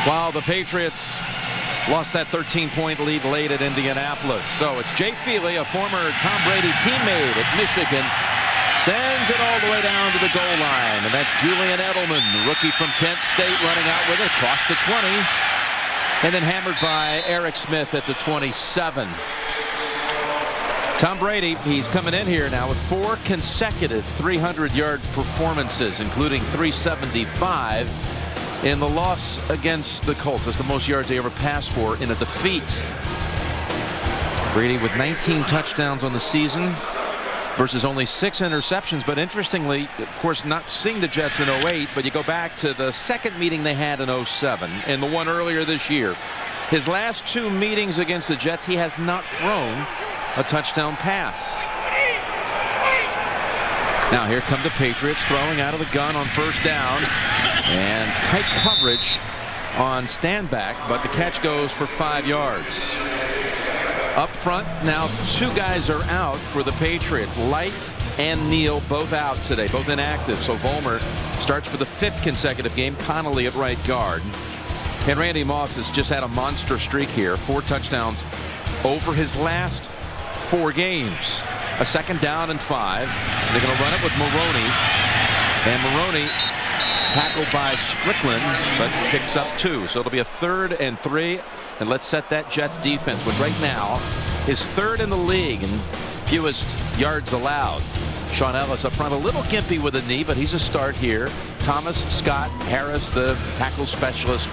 While the Patriots lost that 13-point lead late at Indianapolis. So it's Jay Feely, a former Tom Brady teammate at Michigan, sends it all the way down to the goal line. And that's Julian Edelman, the rookie from Kent State, running out with it across the 20. And then hammered by Eric Smith at the 27. Tom Brady, he's coming in here now with 4 consecutive 300-yard performances, including 375 in the loss against the Colts. That's the most yards they ever passed for in a defeat. Brady with 19 touchdowns on the season versus only 6 interceptions. But interestingly, of course, not seeing the Jets in 08, but you go back to the second meeting they had in 07 and the one earlier this year. His last 2 meetings against the Jets, he has not thrown a touchdown pass. Now here come the Patriots throwing out of the gun on first down, and tight coverage on standback, but the catch goes for 5 yards. Up front now 2 guys are out for the Patriots. Light and Neal both out today, both inactive. So Vollmer starts for the 5th consecutive game. Connolly at right guard. And Randy Moss has just had a monster streak here. 4 touchdowns over his last 4 games. A 2nd down and 5. They're going to run it with Maroney. And Maroney tackled by Strickland, but picks up 2. So it'll be a 3rd and 3. And let's set that Jets defense, which right now is 3rd in the league and fewest yards allowed. Sean Ellis up front, a little gimpy with a knee, but he's a start here. Thomas, Scott, Harris, the tackle specialist,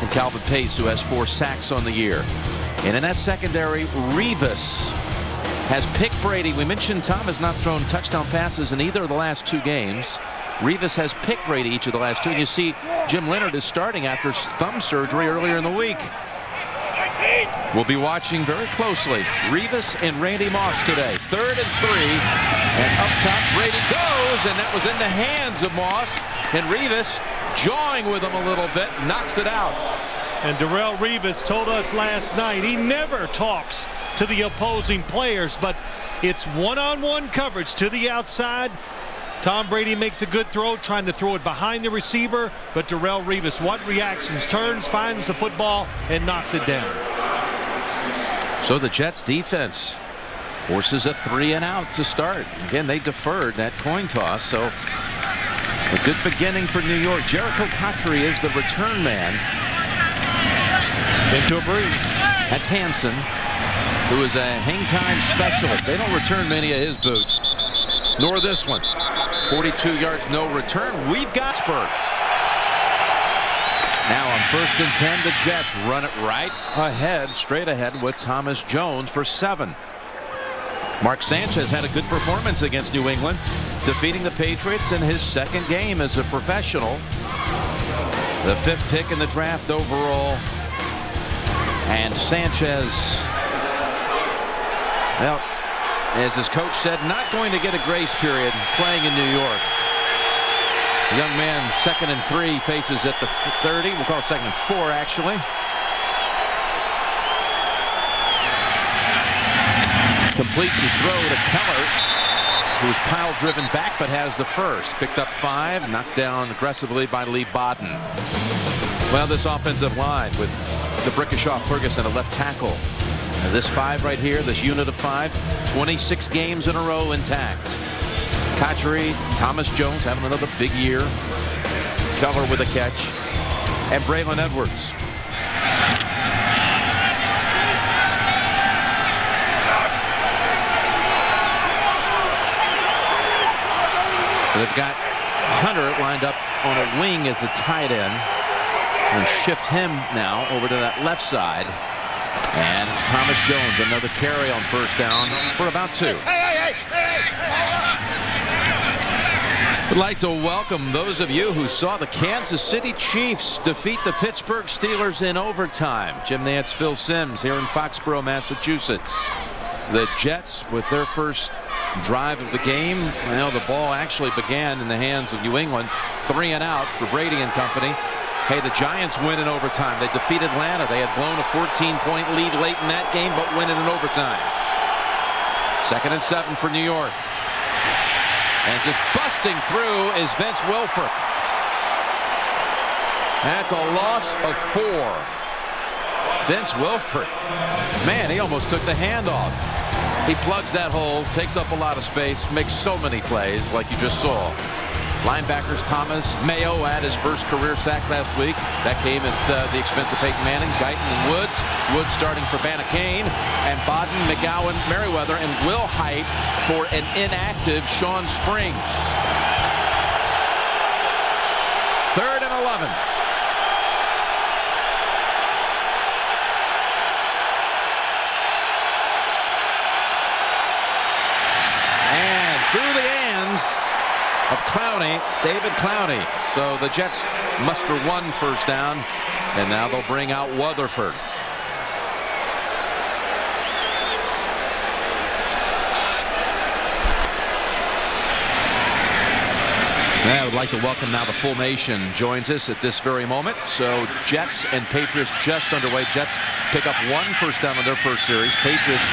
and Calvin Pace, who has 4 sacks on the year. And in that secondary, Revis has picked Brady. We mentioned Tom has not thrown touchdown passes in either of the last 2 games. Revis has picked Brady each of the last 2. And you see Jim Leonard is starting after thumb surgery earlier in the week. We'll be watching very closely Revis and Randy Moss today. 3rd and 3. And up top Brady goes, and that was in the hands of Moss. And Revis, jawing with him a little bit, knocks it out. And Darrelle Revis told us last night he never talks to the opposing players, but it's one-on-one coverage to the outside. Tom Brady makes a good throw, trying to throw it behind the receiver, but Darrelle Revis, what reactions? Turns, finds the football, and knocks it down. So the Jets defense forces a 3 and out to start. Again, they deferred that coin toss, so a good beginning for New York. Jericho Cotchery is the return man. Into a breeze. That's Hansen, who is a hang time specialist. They don't return many of his boots, nor this one. 42 yards, no return. We've got Spurt. Now on 1st and 10, the Jets run it right ahead, straight ahead with Thomas Jones for 7. Mark Sanchez had a good performance against New England, defeating the Patriots in his 2nd game as a professional. The 5th pick in the draft overall. And Sanchez, well, as his coach said, not going to get a grace period playing in New York. The young man, 2nd and 3, faces at the 30. We'll call it 2nd and 4, actually. Completes his throw to Keller, who is pile driven back but has the first. Picked up 5, knocked down aggressively by Lee Bodden. Well, this offensive line with DeBrickashaw Ferguson, a left tackle. And this 5 right here, this unit of 5, 26 games in a row intact. Cotchery, Thomas Jones having another big year. Keller with a catch. And Braylon Edwards. They've got Hunter lined up on a wing as a tight end. And shift him now over to that left side. And it's Thomas Jones, another carry on 1st down for about 2. I'd like to welcome those of you who saw the Kansas City Chiefs defeat the Pittsburgh Steelers in overtime. Jim Nantz, Phil Simms here in Foxborough, Massachusetts. The Jets with their first drive of the game. Well, the ball actually began in the hands of New England. 3 and out for Brady and company. Hey, the Giants win in overtime. They defeat Atlanta. They had blown a 14-point lead late in that game, but win it in overtime. 2nd and 7 for New York. And just busting through is Vince Wilfork. That's a loss of 4. Vince Wilfork, man, he almost took the handoff. He plugs that hole, takes up a lot of space, makes so many plays like you just saw. Linebackers Thomas, Mayo had his first career sack last week. That came at the expense of Peyton Manning, Guyton, and Woods. Woods starting for Vanna Kane, and Bodden, McGowan, Merriweather, and Will Height for an inactive Sean Springs. 3rd and 11. And through the hands of Clowney, David Clowney. So the Jets muster 1 first down, and now they'll bring out Weatherford. I would like to welcome now the full nation joins us at this very moment. So Jets and Patriots just underway. Jets pick up 1 first down on their first series. Patriots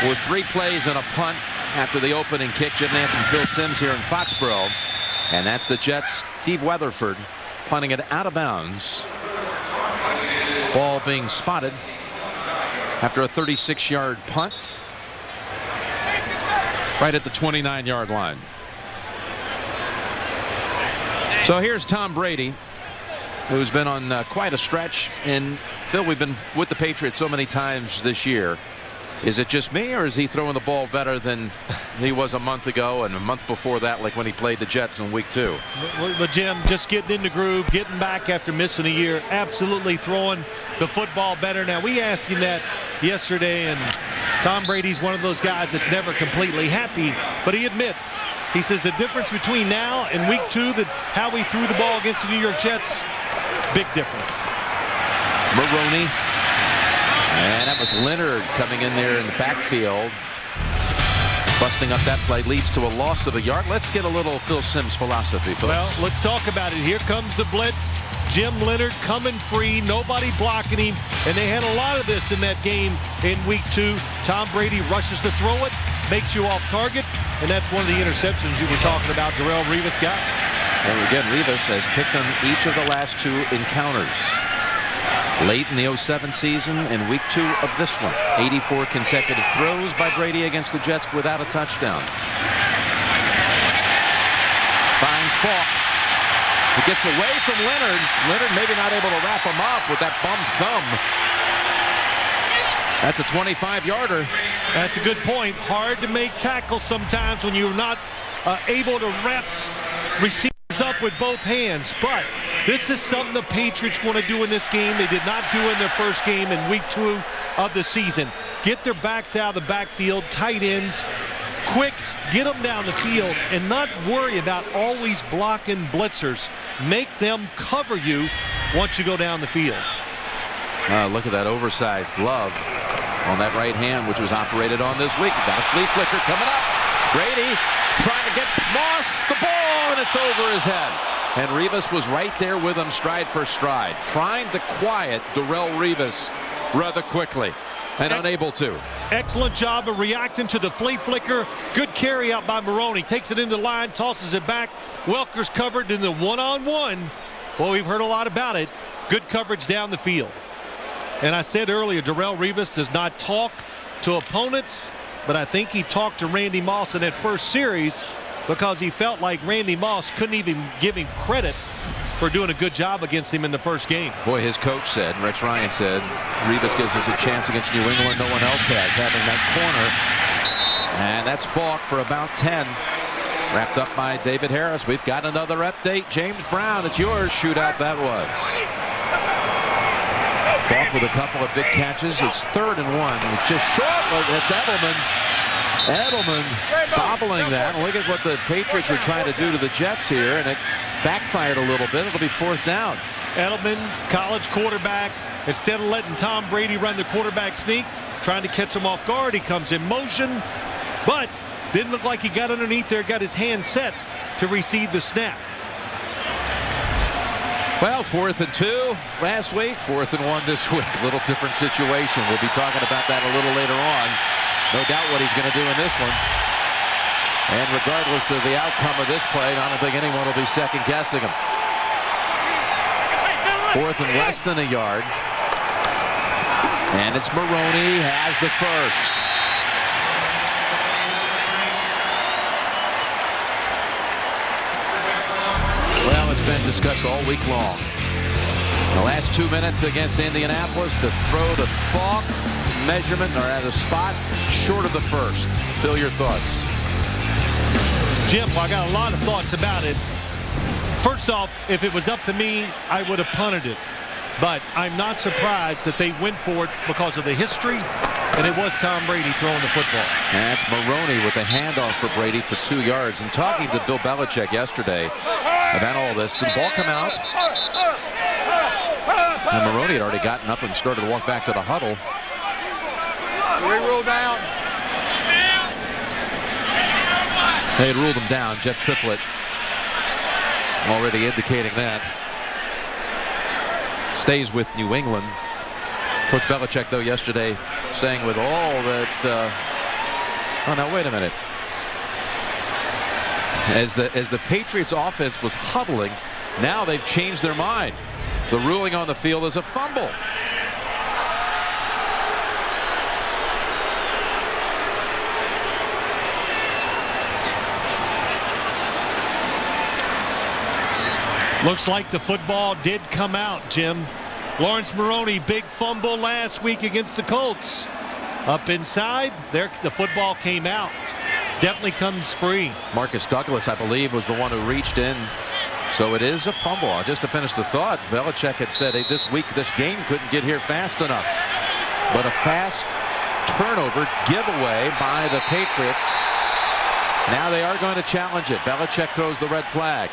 with 3 plays and a punt after the opening kick. Jim Nantz and Phil Simms here in Foxborough. And that's the Jets' Steve Weatherford punting it out of bounds. Ball being spotted after a 36-yard punt right at the 29-yard line. So here's Tom Brady, who's been on quite a stretch. And Phil, we've been with the Patriots so many times this year. Is it just me, or is he throwing the ball better than he was a month ago and a month before that, like when he played the Jets in week 2? But Jim, just getting in the groove, getting back after missing a year, absolutely throwing the football better. Now, we asked him that yesterday, and Tom Brady's one of those guys that's never completely happy, but he admits, he says the difference between now and week 2, that how we threw the ball against the New York Jets, big difference. Maroney. And that was Leonard coming in there in the backfield. Busting up that play leads to a loss of a yard. Let's get a little Phil Simms philosophy, folks. Well, let's talk about it. Here comes the blitz. Jim Leonard coming free. Nobody blocking him. And they had a lot of this in that game in week 2. Tom Brady rushes to throw it, makes you off target. And that's one of the interceptions you were talking about Darrelle Revis got. And again, Revis has picked on each of the last 2 encounters. Late in the 07 season and week 2 of this one. 84 consecutive throws by Brady against the Jets without a touchdown. Finds Falk. He gets away from Leonard. Leonard maybe not able to wrap him up with that bum thumb. That's a 25-yarder. That's a good point. Hard to make tackles sometimes when you're not able to wrap receivers up with both hands. But this is something the Patriots want to do in this game. They did not do in their first game in week 2 of the season. Get their backs out of the backfield, tight ends, quick, get them down the field, and not worry about always blocking blitzers. Make them cover you once you go down the field. Look at that oversized glove on that right hand, which was operated on this week. Got a flea flicker coming up. Brady trying to get Moss the ball, and it's over his head. And Revis was right there with him, stride for stride, trying to quiet Darrelle Revis rather quickly, and unable to. Excellent job of reacting to the flea flicker. Good carry out by Maroney. Takes it into the line, tosses it back. Welker's covered in the one-on-one. Well, we've heard a lot about it. Good coverage down the field. And I said earlier, Darrelle Revis does not talk to opponents, but I think he talked to Randy Moss in that first series because he felt like Randy Moss couldn't even give him credit for doing a good job against him in the first game. Boy, his coach said, Rex Ryan said, Revis gives us a chance against New England no one else has, having that corner. And that's Falk for about 10. Wrapped up by David Harris. We've got another update. James Brown, it's yours. Shootout that was. Falk with a couple of big catches. It's 3rd and 1. It's just short. It's Edelman. Edelman bobbling that. And look at what the Patriots were trying to do to the Jets here, and it backfired a little bit. It'll be 4th down. Edelman, college quarterback, instead of letting Tom Brady run the quarterback sneak, trying to catch him off guard, he comes in motion, but didn't look like he got underneath there, got his hand set to receive the snap. Well, 4th and 2 last week, 4th and 1 this week. A little different situation. We'll be talking about that a little later on. No doubt what he's going to do in this one. And regardless of the outcome of this play, I don't think anyone will be second-guessing him. 4th and less than a yard. And it's Maroney has the first. Well, it's been discussed all week long. The last 2 minutes against Indianapolis, the throw to Falk, measurement or at a spot short of the first. Phil, your thoughts? Jim, I got a lot of thoughts about it. First off, if it was up to me, I would have punted it. But I'm not surprised that they went for it because of the history, and it was Tom Brady throwing the football. That's Maroney with a handoff for Brady for 2 yards. And talking to Bill Belichick yesterday about all this, did the ball come out? And Maroney had already gotten up and started to walk back to the huddle. We ruled down. They had ruled him down. Jeff Triplett already indicating that. Stays with New England. Coach Belichick, though, yesterday saying with all that. Oh, now wait a minute. As the Patriots offense was huddling, now they've changed their mind. The ruling on the field is a fumble. Looks like the football did come out, Jim. Lawrence Maroney, big fumble last week against the Colts. Up inside, there the football came out. Definitely comes free. Marcus Douglas, I believe, was the one who reached in. So it is a fumble. Just to finish the thought, Belichick had said, hey, this week, this game couldn't get here fast enough. But a fast turnover giveaway by the Patriots. Now they are going to challenge it. Belichick throws the red flag.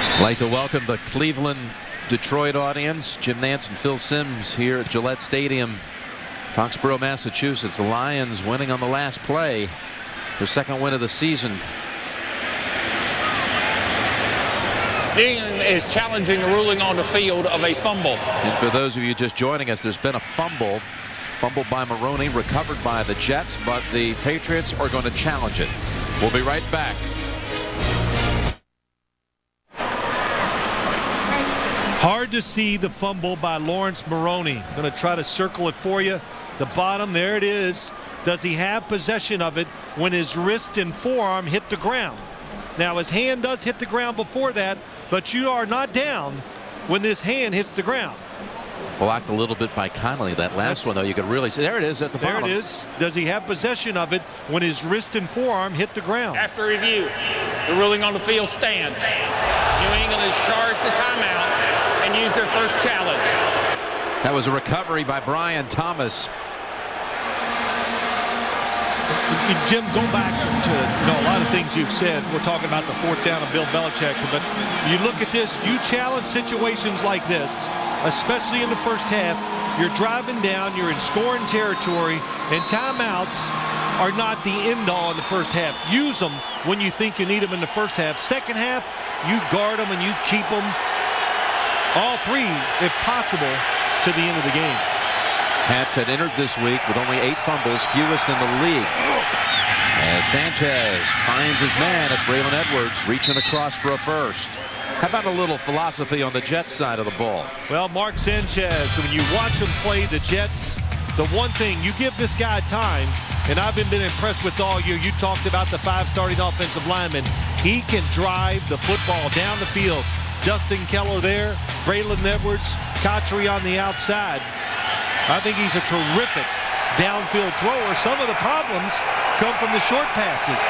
I'd like to welcome the Cleveland-Detroit audience. Jim Nantz and Phil Simms here at Gillette Stadium, Foxborough, Massachusetts. The Lions winning on the last play, their second win of the season. Dean is challenging the ruling on the field of a fumble. And for those of you just joining us, there's been a fumble by Maroney, recovered by the Jets, but the Patriots are going to challenge it. We'll be right back. Hard to see the fumble by Lawrence Maroney. Going to try to circle it for you. The bottom, there it is. Does he have possession of it when his wrist and forearm hit the ground? Now, his hand does hit the ground before that, but you are not down when this hand hits the ground. Blocked a little bit by Connolly. That last one, though, you could really see. There it is at the bottom. There it is. Does he have possession of it when his wrist and forearm hit the ground? After review, the ruling on the field stands. New England has charged the timeout and used their first challenge. That was a recovery by Brian Thomas. Jim, go back to a lot of things you've said. We're talking about the 4th down of Bill Belichick, but you look at this, you challenge situations like this, especially in the first half. You're driving down, you're in scoring territory, and timeouts are not the end all in the first half. Use them when you think you need them in the first half. Second half, you guard them and you keep them, all three, if possible, to the end of the game. Pats had entered this week with only 8 fumbles, fewest in the league. As Sanchez finds his man, it's Braylon Edwards reaching across for a first. How about a little philosophy on the Jets side of the ball? Well, Mark Sanchez, when you watch him play the Jets, the one thing, you give this guy time, and I've been impressed with all year. You talked about the 5 starting offensive linemen. He can drive the football down the field. Dustin Keller there, Braylon Edwards, Cotchery on the outside. I think he's a terrific downfield thrower. Some of the problems come from the short passes.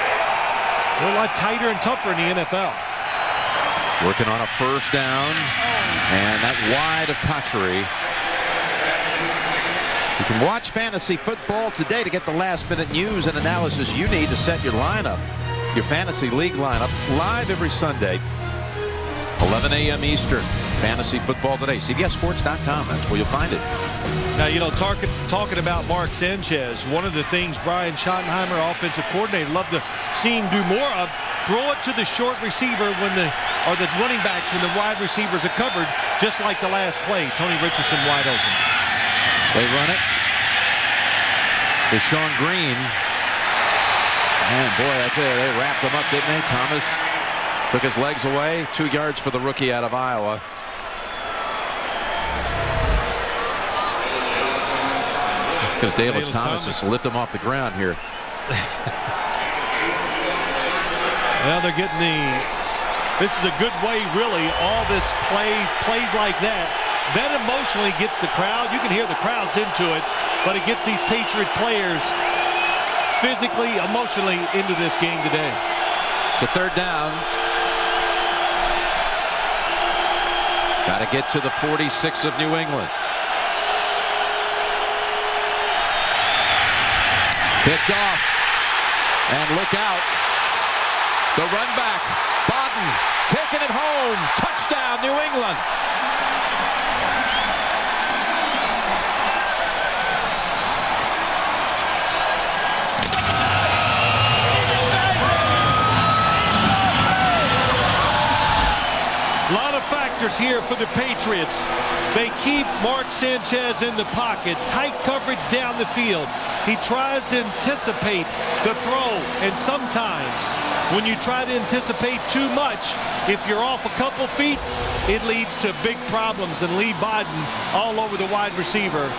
They're a lot tighter and tougher in the NFL. Working on a first down, and that wide of Cotchery. You can watch fantasy football today to get the last-minute news and analysis you need to set your lineup, your fantasy league lineup, live every Sunday, 11 a.m. Eastern. Fantasy Football Today. CBSSports.com. That's where you'll find it. Now, you know, talking about Mark Sanchez, one of the things Brian Schottenheimer, offensive coordinator, loved to see him do more of, throw it to the short receiver when the running backs when the wide receivers are covered, just like the last play. Tony Richardson wide open. They run it. Deshaun Green. And boy, I tell you, they wrapped him up, didn't they? Thomas took his legs away. 2 yards for the rookie out of Iowa. Davis Thomas just lift him off the ground here. Well, they're getting this is a good way, really. All this plays like that emotionally gets the crowd. You can hear the crowd's into it, but it gets these Patriot players physically, emotionally into this game today. It's a 3rd down. Got to get to the 46 of New England. Picked off. And look out. The run back. Bodden taking it home. Touchdown, New England. A lot of factors here for the Patriots. They keep Mark Sanchez in the pocket. Tight coverage down the field. He tries to anticipate the throw, and sometimes when you try to anticipate too much, if you're off a couple feet, it leads to big problems. And Lee Bodden, all over the wide receiver,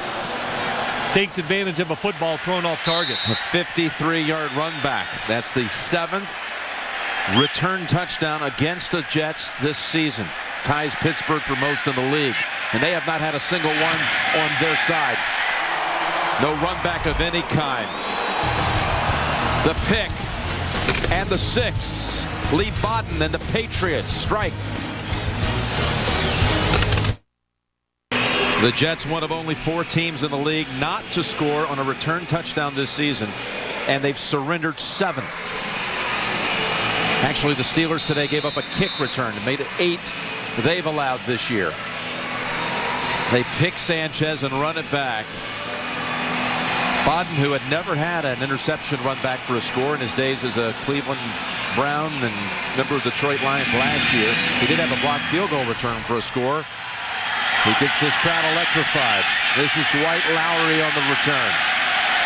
takes advantage of a football thrown off target. A 53-yard run back. That's the 7th return touchdown against the Jets this season. Ties Pittsburgh for most in the league. And they have not had a single one on their side. No run back of any kind. The pick and the 6. Lee Bodden and the Patriots strike. The Jets, one of only 4 teams in the league not to score on a return touchdown this season, and they've surrendered 7. Actually, the Steelers today gave up a kick return and made it 8 they've allowed this year. They pick Sanchez and run it back. Bodden, who had never had an interception run back for a score in his days as a Cleveland Brown and member of the Detroit Lions last year. He did have a blocked field goal return for a score. He gets this crowd electrified. This is Dwight Lowry on the return.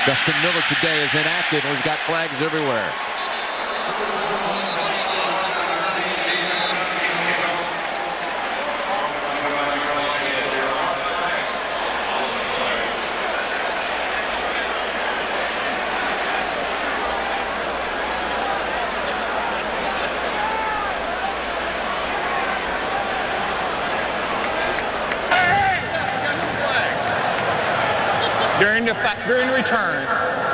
Justin Miller today is inactive. We've got flags everywhere. During the return,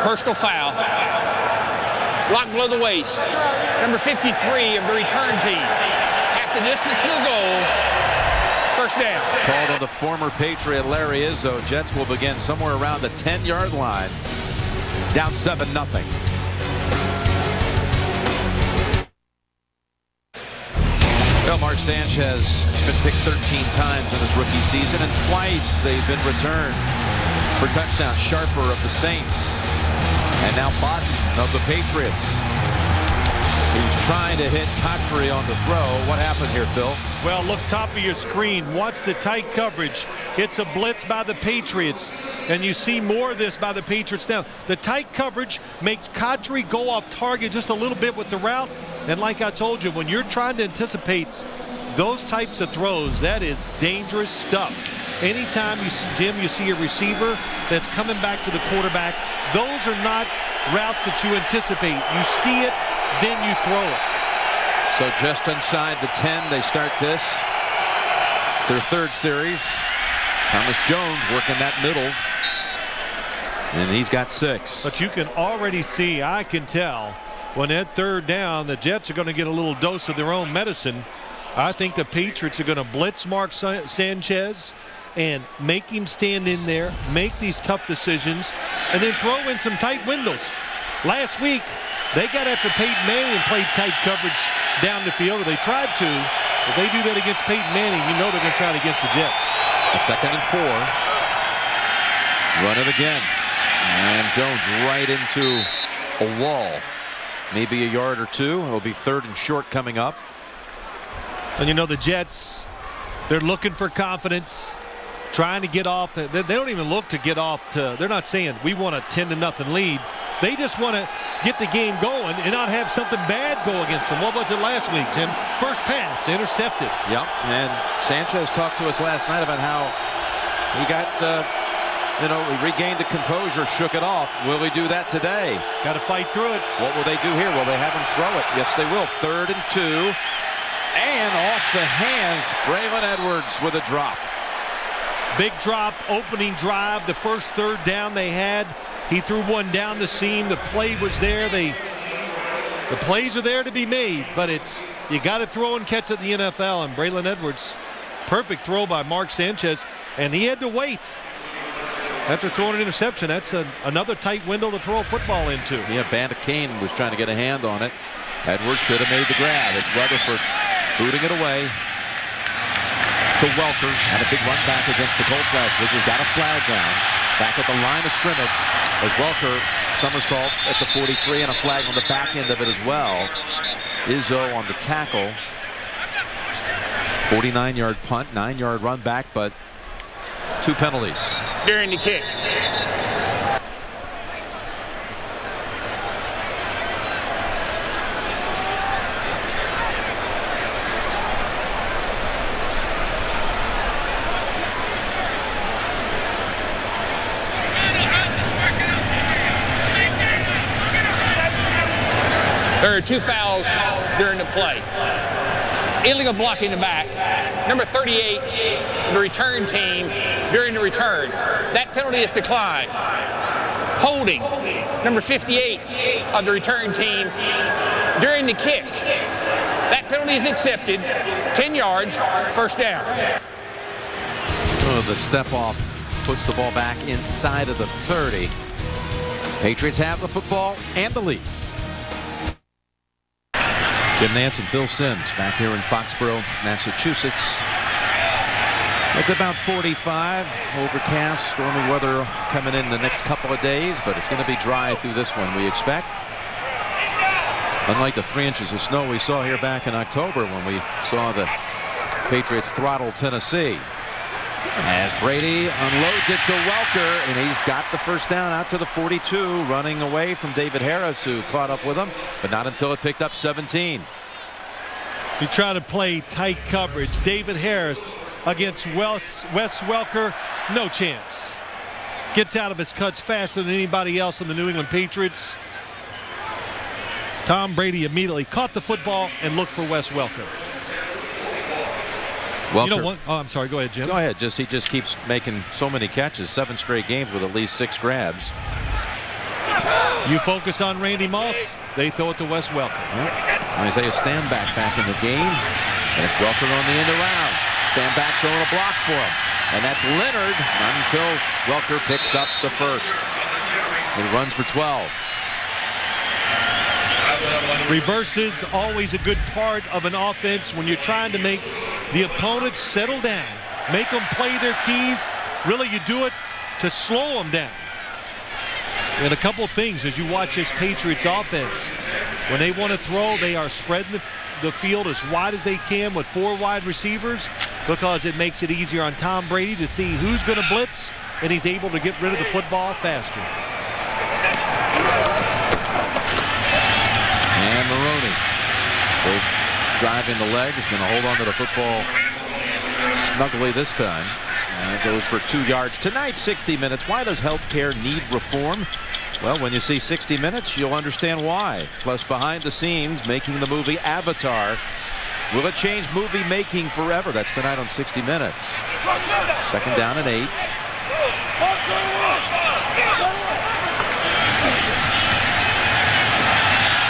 personal foul. Blocked below the waist. Number 53 of the return team. Half the distance to the goal. First down. Called on the former Patriot Larry Izzo. Jets will begin somewhere around the 10-yard line. Down 7-0. Well, Mark Sanchez has been picked 13 times in his rookie season, and twice they've been returned for touchdown. Sharper of the Saints, and now Bodden of the Patriots. He's trying to hit Cotchery on the throw. What happened here, Phil? Well, look top of your screen. Watch the tight coverage. It's a blitz by the Patriots, and you see more of this by the Patriots now. The tight coverage makes Cotchery go off target just a little bit with the route, and like I told you, when you're trying to anticipate those types of throws, that is dangerous stuff. Anytime you see, Jim, you see a receiver that's coming back to the quarterback, those are not routes that you anticipate. You see it, then you throw it. So just inside the 10, they start this. Their 3rd series. Thomas Jones working that middle. And he's got 6. But you can already see, I can tell, when that 3rd down, the Jets are going to get a little dose of their own medicine. I think the Patriots are going to blitz Mark Sanchez and make him stand in there, make these tough decisions, and then throw in some tight windows. Last week, they got after Peyton Manning and played tight coverage down the field, or they tried to. If they do that against Peyton Manning, you know they're going to try it against the Jets. A 2nd and 4. Run it again. And Jones right into a wall. Maybe a yard or 2. It'll be 3rd and short coming up. And you know the Jets, they're looking for confidence. trying to get off. They don't even look to get off to. They're not saying we want a 10-0 lead. They just want to get the game going and not have something bad go against them. What was it last week, Jim? First pass intercepted. Yep. And Sanchez talked to us last night about how he got, he regained the composure, shook it off. Will he do that today? Got to fight through it. What will they do here? Will they have him throw it? Yes, they will. 3rd and 2. And off the hands, Braylon Edwards with a drop. Big drop, opening drive, the first 3rd down they had. He threw one down the seam. The play was there. The plays are there to be made, but you got to throw and catch at the NFL. And Braylon Edwards, perfect throw by Mark Sanchez, and he had to wait. After throwing an interception, that's another tight window to throw a football into. Yeah, Bandit Kane was trying to get a hand on it. Edwards should have made the grab. It's Rutherford booting it away to Welker. Had a big run back against the Colts last week. We've got a flag down. Back at the line of scrimmage as Welker somersaults at the 43 and a flag on the back end of it as well. Izzo on the tackle. 49-yard punt, 9-yard run back, but 2 penalties. During the kick. There are 2 fouls during the play. Illegal blocking the back. Number 38, the return team during the return. That penalty is declined. Holding, number 58 of the return team during the kick. That penalty is accepted. 10 yards, first down. Oh, the step off puts the ball back inside of the 30. Patriots have the football and the lead. Jim Nance and Phil Simms back here in Foxborough, Massachusetts. It's about 45, overcast, stormy weather coming in the next couple of days, but it's going to be dry through this one, we expect. Unlike the 3 inches of snow we saw here back in October when we saw the Patriots throttle Tennessee. As Brady unloads it to Welker, and he's got the first down out to the 42, running away from David Harris, who caught up with him, but not until it picked up 17. You try to play tight coverage. David Harris against Wes Welker, no chance. Gets out of his cuts faster than anybody else in the New England Patriots. Tom Brady immediately caught the football and looked for Wes Welker. Welker. You know what? Oh, I'm sorry. Go ahead, Jim. Go ahead. He just keeps making so many catches, 7 straight games with at least 6 grabs. You focus on Randy Moss, they throw it to Wes Welker. Isaiah Stanback back in the game. And it's Welker on the end around. Stanback throwing a block for him. And that's Leonard until Welker picks up the first. He runs for 12. Reverses always a good part of an offense when you're trying to make the opponents settle down, make them play their keys. Really, you do it to slow them down. And a couple things as you watch this Patriots offense. When they want to throw, they are spreading the field as wide as they can with 4 wide receivers because it makes it easier on Tom Brady to see who's going to blitz, and he's able to get rid of the football faster. And Maroney, still driving the leg, is going to hold on to the football snugly this time. And it goes for 2 yards. Tonight, 60 Minutes. Why does healthcare need reform? Well, when you see 60 Minutes, you'll understand why. Plus, behind the scenes, making the movie Avatar. Will it change movie making forever? That's tonight on 60 Minutes. 2nd down and 8.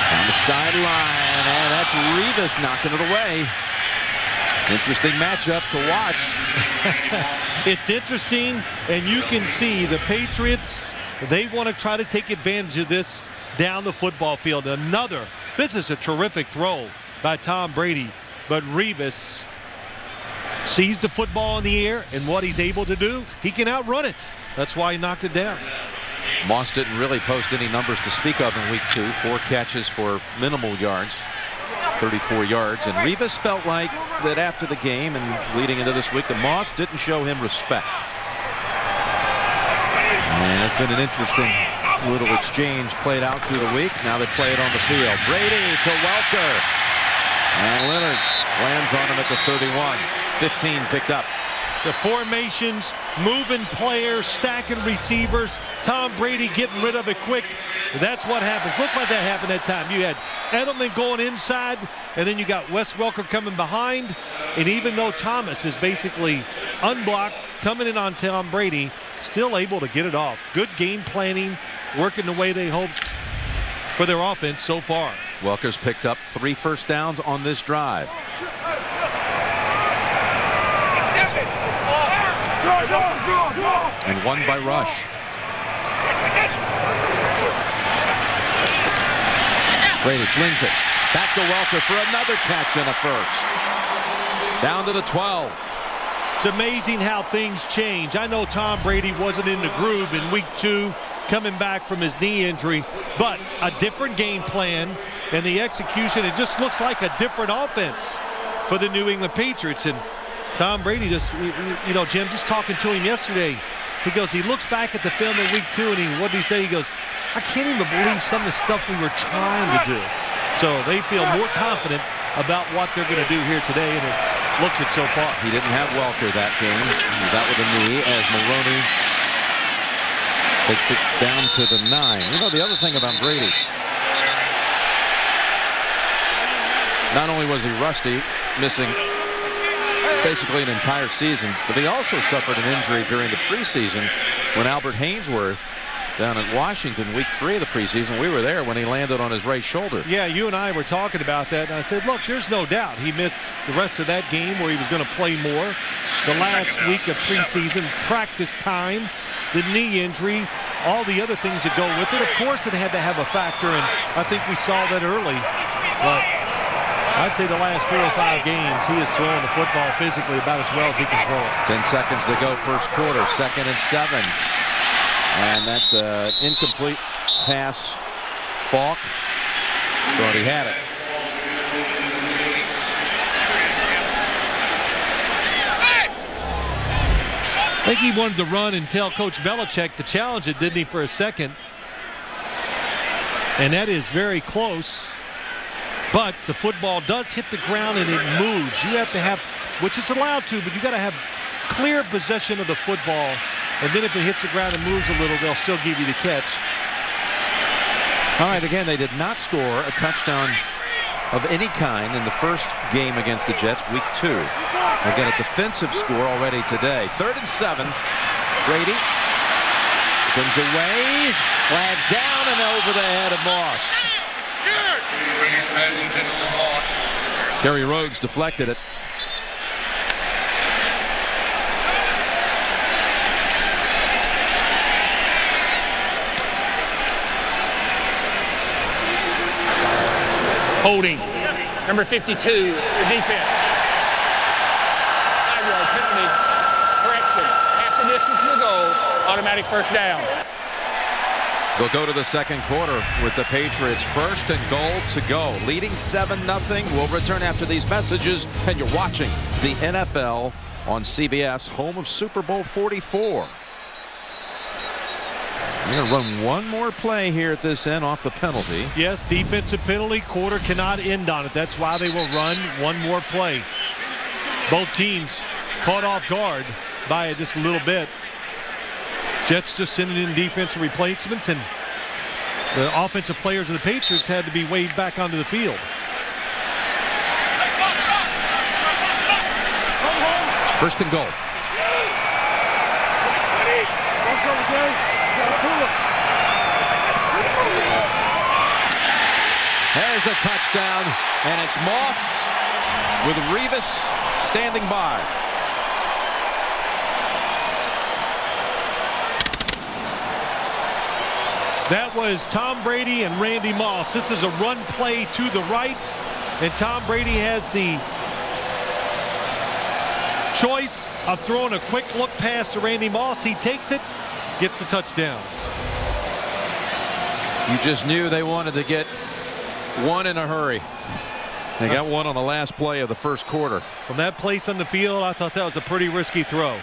On the sideline, and that's Revis knocking it away. Interesting matchup to watch. It's interesting, and you can see the Patriots, they want to try to take advantage of this down the football field. This is a terrific throw by Tom Brady, but Revis sees the football in the air, and what he's able to do, he can outrun it. That's why he knocked it down. Moss didn't really post any numbers to speak of in week 2. 4 catches for minimal yards. 34 yards. And Rivas felt like that after the game and leading into this week, the Moss didn't show him respect. And it's been an interesting little exchange played out through the week. Now they play it on the field. Brady to Welker. And Leonard lands on him at the 31. 15 picked up. The formations, moving players, stacking receivers. Tom Brady getting rid of it quick. That's what happens. Look like that happened that time. You had Edelman going inside, and then you got Wes Welker coming behind. And even though Thomas is basically unblocked, coming in on Tom Brady, still able to get it off. Good game planning, working the way they hoped for their offense so far. Welker's picked up 3 first downs on this drive. And 1 by Rush. Brady flings it back to Welker for another catch and a first. Down to the 12. It's amazing how things change. I know Tom Brady wasn't in the groove in week 2 coming back from his knee injury, but a different game plan and the execution, it just looks like a different offense for the New England Patriots. And Tom Brady just, you know, Jim, just talking to him yesterday, he goes, he looks back at the film in week 2 and what did he say? He goes, I can't even believe some of the stuff we were trying to do. So they feel more confident about what they're going to do here today, and it looks it so far. He didn't have Welker that game. He was out with a knee as Maroney takes it down to the 9. You know, the other thing about Brady, not only was he rusty, missing basically an entire season, but he also suffered an injury during the preseason when Albert Haynesworth down at Washington, week 3 of the preseason. We were there when he landed on his right shoulder. Yeah, you and I were talking about that, and I said, look, there's no doubt he missed the rest of that game where he was going to play more. The last week of preseason, practice time, the knee injury, all the other things that go with it. Of course, it had to have a factor, and I think we saw that early. But I'd say the last 4 or 5 games, he is throwing the football physically about as well as he can throw it. 10 seconds to go first quarter, 2nd and 7. And that's an incomplete pass. Falk thought he had it. I think he wanted to run and tell Coach Belichick to challenge it, didn't he, for a second? And that is very close. But the football does hit the ground and it moves. You have to have, which it's allowed to, but you got to have clear possession of the football. And then if it hits the ground and moves a little, they'll still give you the catch. All right, again, they did not score a touchdown of any kind in the first game against the Jets, week 2. Again, a defensive score already today. 3rd and 7. Brady spins away, flag down and over the head of Moss. Kerry Rhodes deflected it. Holding. Number 52, the defense. 5-yard penalty. Correction. Half the distance to the goal. Automatic first down. They'll go to the second quarter with the Patriots 1st and goal to go. Leading 7-0. We'll return after these messages. And you're watching the NFL on CBS, home of Super Bowl 44. We're going to run one more play here at this end off the penalty. Yes, defensive penalty. Quarter cannot end on it. That's why they will run one more play. Both teams caught off guard by it just a little bit. Jets just sending in defensive replacements, and the offensive players of the Patriots had to be waved back onto the field. First and goal. There's the touchdown, and it's Moss with Rivas standing by. That was Tom Brady and Randy Moss. This is a run play to the right, and Tom Brady has the choice of throwing a quick look pass to Randy Moss. He takes it, gets the touchdown. You just knew they wanted to get one in a hurry. They got one on the last play of the first quarter. From that place on the field, I thought that was a pretty risky throw.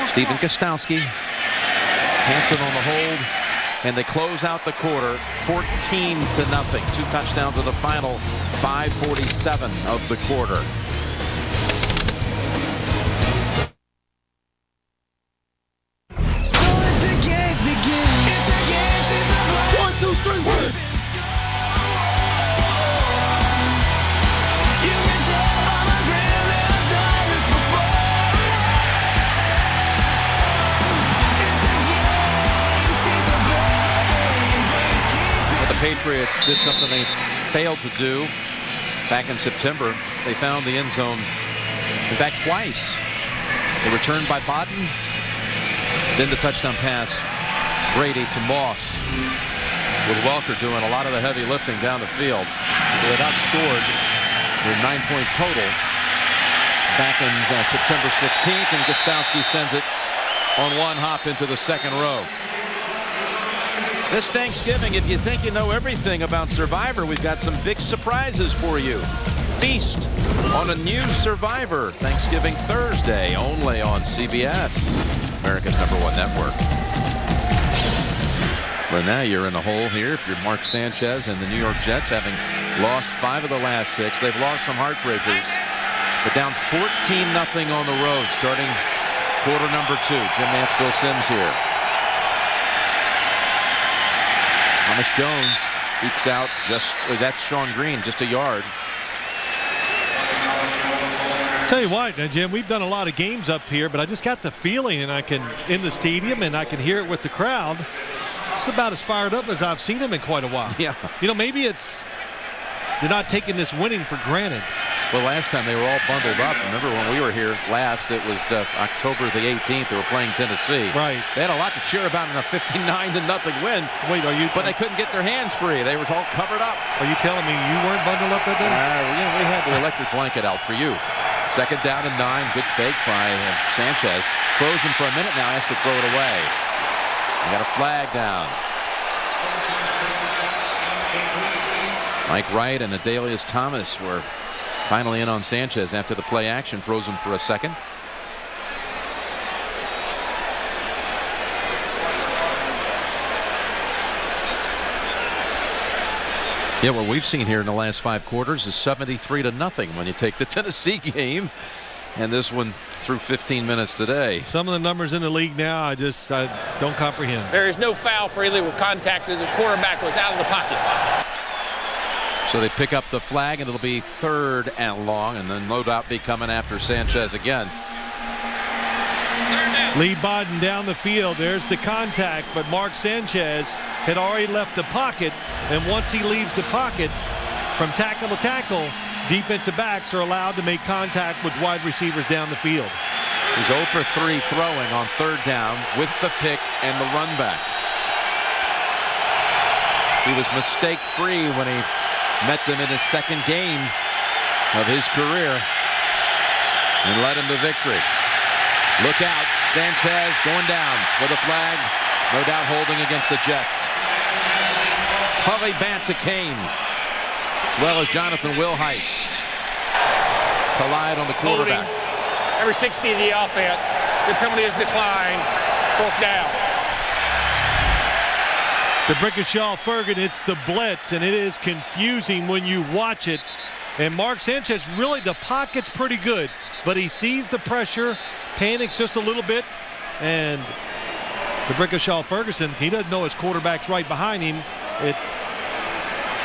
Stephen Gostowski, Hanson on the hold, and they close out the quarter 14-0. 2 touchdowns in the final 5:47 of the quarter. Patriots did something they failed to do back in September. They found the end zone, in fact, twice. They returned by Bodden, then the touchdown pass, Brady to Moss, with Welker doing a lot of the heavy lifting down the field. They had outscored their 9-point total back in September 16th, and Gostowski sends it on one hop into the second row. This Thanksgiving, if you think you know everything about Survivor, we've got some big surprises for you. Feast on a new Survivor, Thanksgiving Thursday, only on CBS, America's #1 network. But now you're in a hole here if you're Mark Sanchez and the New York Jets, having lost 5 of the last 6. They've lost some heartbreakers, but down 14-0 on the road, starting quarter number 2. Jim Nance, Sims here. Thomas Jones ekes out that's Sean Green, just a yard. Tell you what, Jim, we've done a lot of games up here, but I just got the feeling, and in the stadium, and I can hear it with the crowd. It's about as fired up as I've seen him in quite a while. Yeah. You know, maybe they're not taking this winning for granted. Well, last time they were all bundled up. Remember when we were here last, it was October the 18th. They were playing Tennessee. Right. They had a lot to cheer about in a 59-0 win. Wait, But they couldn't get their hands free. They were all covered up. Are you telling me you weren't bundled up that day? We had the electric blanket out for you. Second down and 9. Good fake by Sanchez. Froze him for a minute now. Has to throw it away. They got a flag down. Mike Wright and Adalius Thomas were finally in on Sanchez after the play action froze him for a second. Yeah, what we've seen here in the last 5 quarters is 73-0 when you take the Tennessee game and this one through 15 minutes today. Some of the numbers in the league now, I don't comprehend. There is no foul for illegal contact. This quarterback was out of the pocket. So they pick up the flag, and it'll be 3rd and long, and then no doubt be coming after Sanchez again. Lee Bodden down the field. There's the contact, but Mark Sanchez had already left the pocket, and once he leaves the pocket, from tackle to tackle, defensive backs are allowed to make contact with wide receivers down the field. He's 0 for 3 throwing on 3rd down with the pick and the run back. He was mistake-free when he met them in his 2nd game of his career and led him to victory. Look out, Sanchez going down with a flag, no doubt holding against the Jets. Tully Bant to Kane, as well as Jonathan Wilhite. Collide on the quarterback. Holding. Every 60 of the offense. The penalty is declined. 4th down. The Brickashaw-Ferguson, it's the blitz, and it is confusing when you watch it. And Mark Sanchez, really, the pocket's pretty good, but he sees the pressure, panics just a little bit, and the Brickashaw-Ferguson, he doesn't know his quarterback's right behind him. It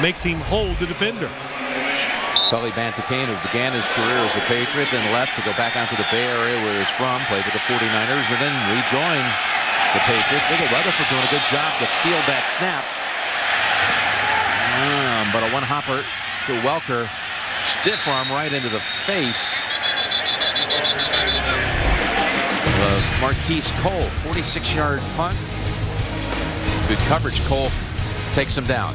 makes him hold the defender. Tully Bant-Kane, who began his career as a Patriot, then left to go back onto the Bay Area where he's from, played with the 49ers, and then rejoined the Patriots. Look at Rutherford doing a good job to field that snap. But a one-hopper to Welker. Stiff arm right into the face of Marquise Cole. 46-yard punt. Good coverage. Cole takes him down.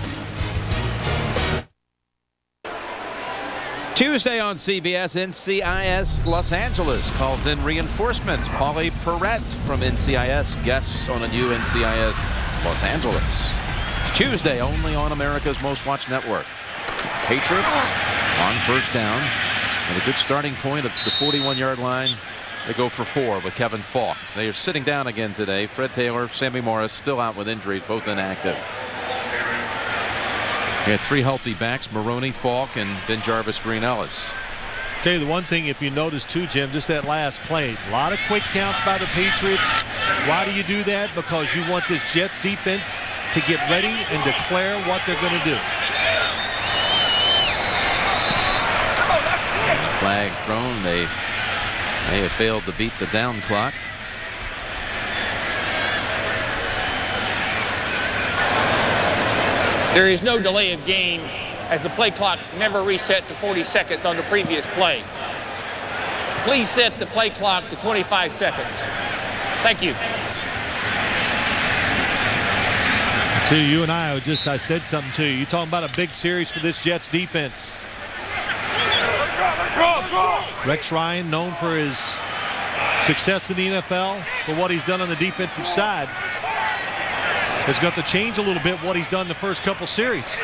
Tuesday on CBS, NCIS Los Angeles calls in reinforcements. Paulie Perrette from NCIS guests on a new NCIS Los Angeles. It's Tuesday only on America's most watched network. Patriots On first down, and a good starting point of the 41-yard line. They go for 4 with Kevin Falk. They are sitting down again today. Fred Taylor, Sammy Morris still out with injuries, both inactive. He had 3 healthy backs: Maroney, Falk, and Ben Jarvis, Green Ellis. Tell you the one thing, if you notice too, Jim, just that last play, a lot of quick counts by the Patriots. Why do you do that? Because you want this Jets defense to get ready and declare what they're going to do. Flag thrown. They may have failed to beat the down clock. There is no delay of game, as the play clock never reset to 40 seconds on the previous play. Please set the play clock to 25 seconds. Thank you. To you and I said something to you. You're talking about a big series for this Jets defense. Rex Ryan, known for his success in the NFL, for what he's done on the defensive side, has got to change a little bit what he's done the first couple series.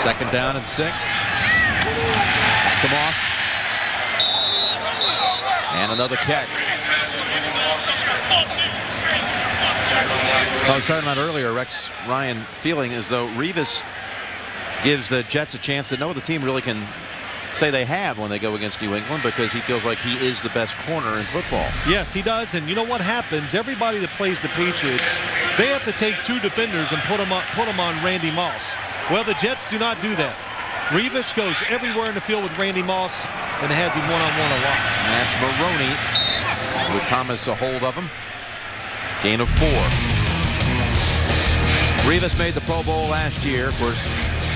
2nd down and 6. To Moss. And another catch. I was talking about earlier, Rex Ryan feeling as though Revis gives the Jets a chance that no other team really can say they have when they go against New England, because he feels like he is the best corner in football. Yes, he does. And you know what happens? Everybody that plays the Patriots, they have to take 2 defenders and put them on Randy Moss. Well, the Jets do not do that. Revis goes everywhere in the field with Randy Moss and has him one-on-one a lot. And that's Maroney with Thomas a hold of him. Gain of 4. Revis made the Pro Bowl last year. Of course,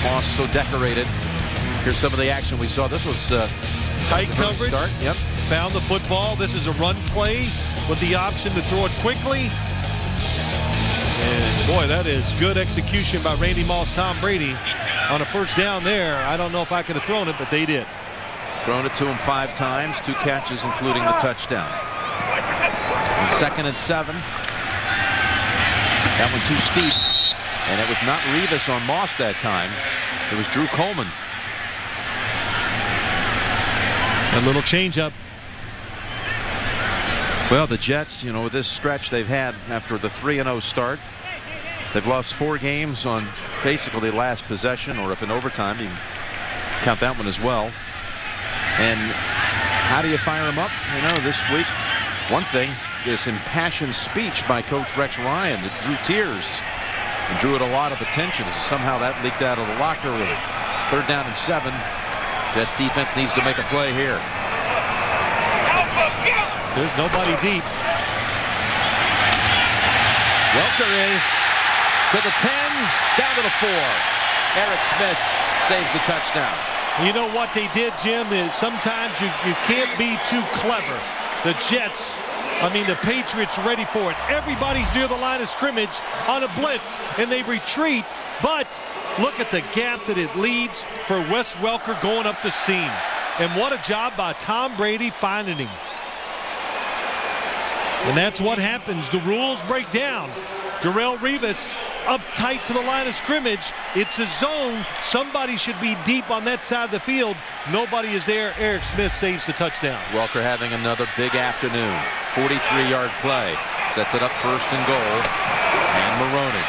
Moss so decorated. Here's some of the action we saw. This was tight coverage. Start. Yep. Found the football. This is a run play with the option to throw it quickly. And boy, that is good execution by Randy Moss, Tom Brady on a first down there. I don't know if I could have thrown it, but they did. Thrown it to him 5 times, 2 catches, including the touchdown. And 2nd and 7. That one too steep. And it was not Revis on Moss that time. It was Drew Coleman. A little changeup. Well, the Jets, you know, with this stretch they've had after the 3-0 start, they've lost 4 games on basically last possession, or if in overtime, you can count that one as well. And how do you fire them up? You know, this week, one thing, this impassioned speech by Coach Rex Ryan that drew tears and drew it a lot of attention. Somehow that leaked out of the locker room. 3rd down and 7. Jets defense needs to make a play here. There's nobody deep. Welker is to the 10, down to the 4. Eric Smith saves the touchdown. You know what they did, Jim? Sometimes you can't be too clever. The Jets, the Patriots are ready for it. Everybody's near the line of scrimmage on a blitz, and they retreat. But look at the gap that it leads for Wes Welker going up the seam. And what a job by Tom Brady finding him. And that's what happens. The rules break down. Darrelle Revis up tight to the line of scrimmage. It's a zone. Somebody should be deep on that side of the field. Nobody is there. Eric Smith saves the touchdown. Welker having another big afternoon. 43-yard play. Sets it up 1st and goal. And Maroney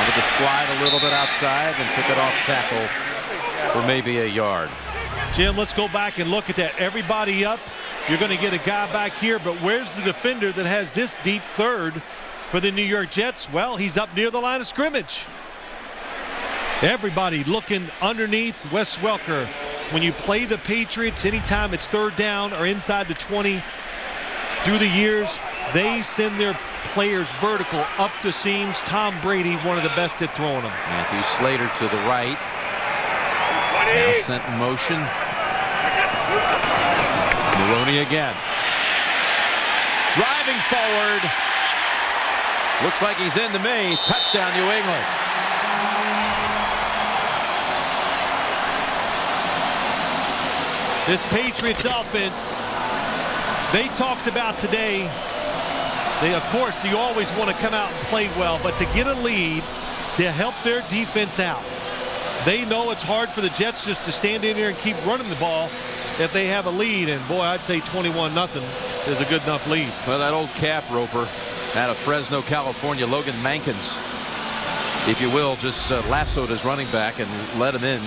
wanted to slide a little bit outside and took it off tackle for maybe a yard. Jim, let's go back and look at that. Everybody up. You're going to get a guy back here, but where's the defender that has this deep third for the New York Jets? Well, he's up near the line of scrimmage. Everybody looking underneath Wes Welker. When you play the Patriots, anytime it's 3rd down or inside the 20, through the years, they send their players vertical up the seams. Tom Brady, one of the best at throwing them. Matthew Slater to the right. Now sent in motion. Maroney again. Driving forward. Looks like he's into me. Touchdown, New England. This Patriots offense, they talked about today. Of course, you always want to come out and play well, but to get a lead, to help their defense out. They know it's hard for the Jets just to stand in here and keep running the ball if they have a lead. And boy, I'd say 21-0 is a good enough lead. Well, that old calf roper out of Fresno, California, Logan Mankins, if you will, just lassoed his running back and led him in.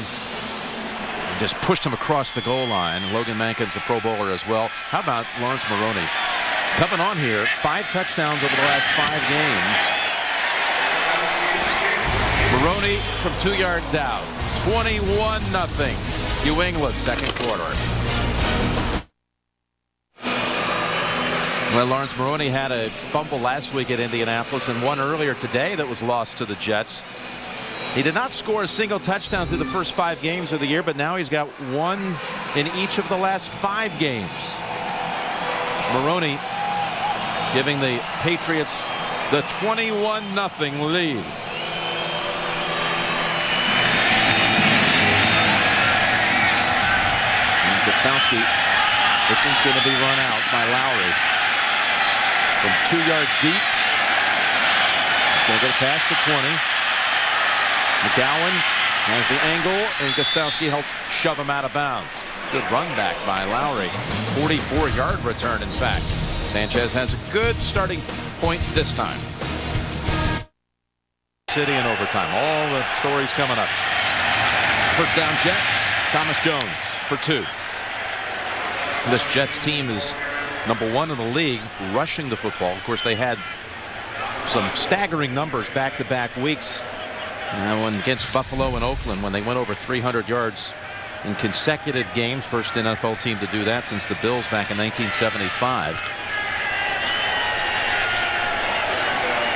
Just pushed him across the goal line. Logan Mankins, the Pro Bowler as well. How about Lawrence Maroney? Coming on here, 5 touchdowns over the last 5 games. Maroney from 2 yards out. 21-0. New England, second quarter. Well, Lawrence Maroney had a fumble last week at Indianapolis and one earlier today that was lost to the Jets. He did not score a single touchdown through the first 5 games of the year, but now he's got 1 in each of the last 5 games. Maroney giving the Patriots the 21-0 lead. And Gostowski, this one's going to be run out by Lowry. From 2 yards deep. Going to go past the 20. McGowan has the angle, and Gostowski helps shove him out of bounds. Good run back by Lowry. 44-yard return, in fact. Sanchez has a good starting point this time. City in overtime. All the stories coming up. First down Jets. Thomas Jones for 2. This Jets team is number 1 in the league rushing the football. Of course, they had some staggering numbers back-to-back weeks. When against Buffalo and Oakland, when they went over 300 yards in consecutive games. First NFL team to do that since the Bills back in 1975.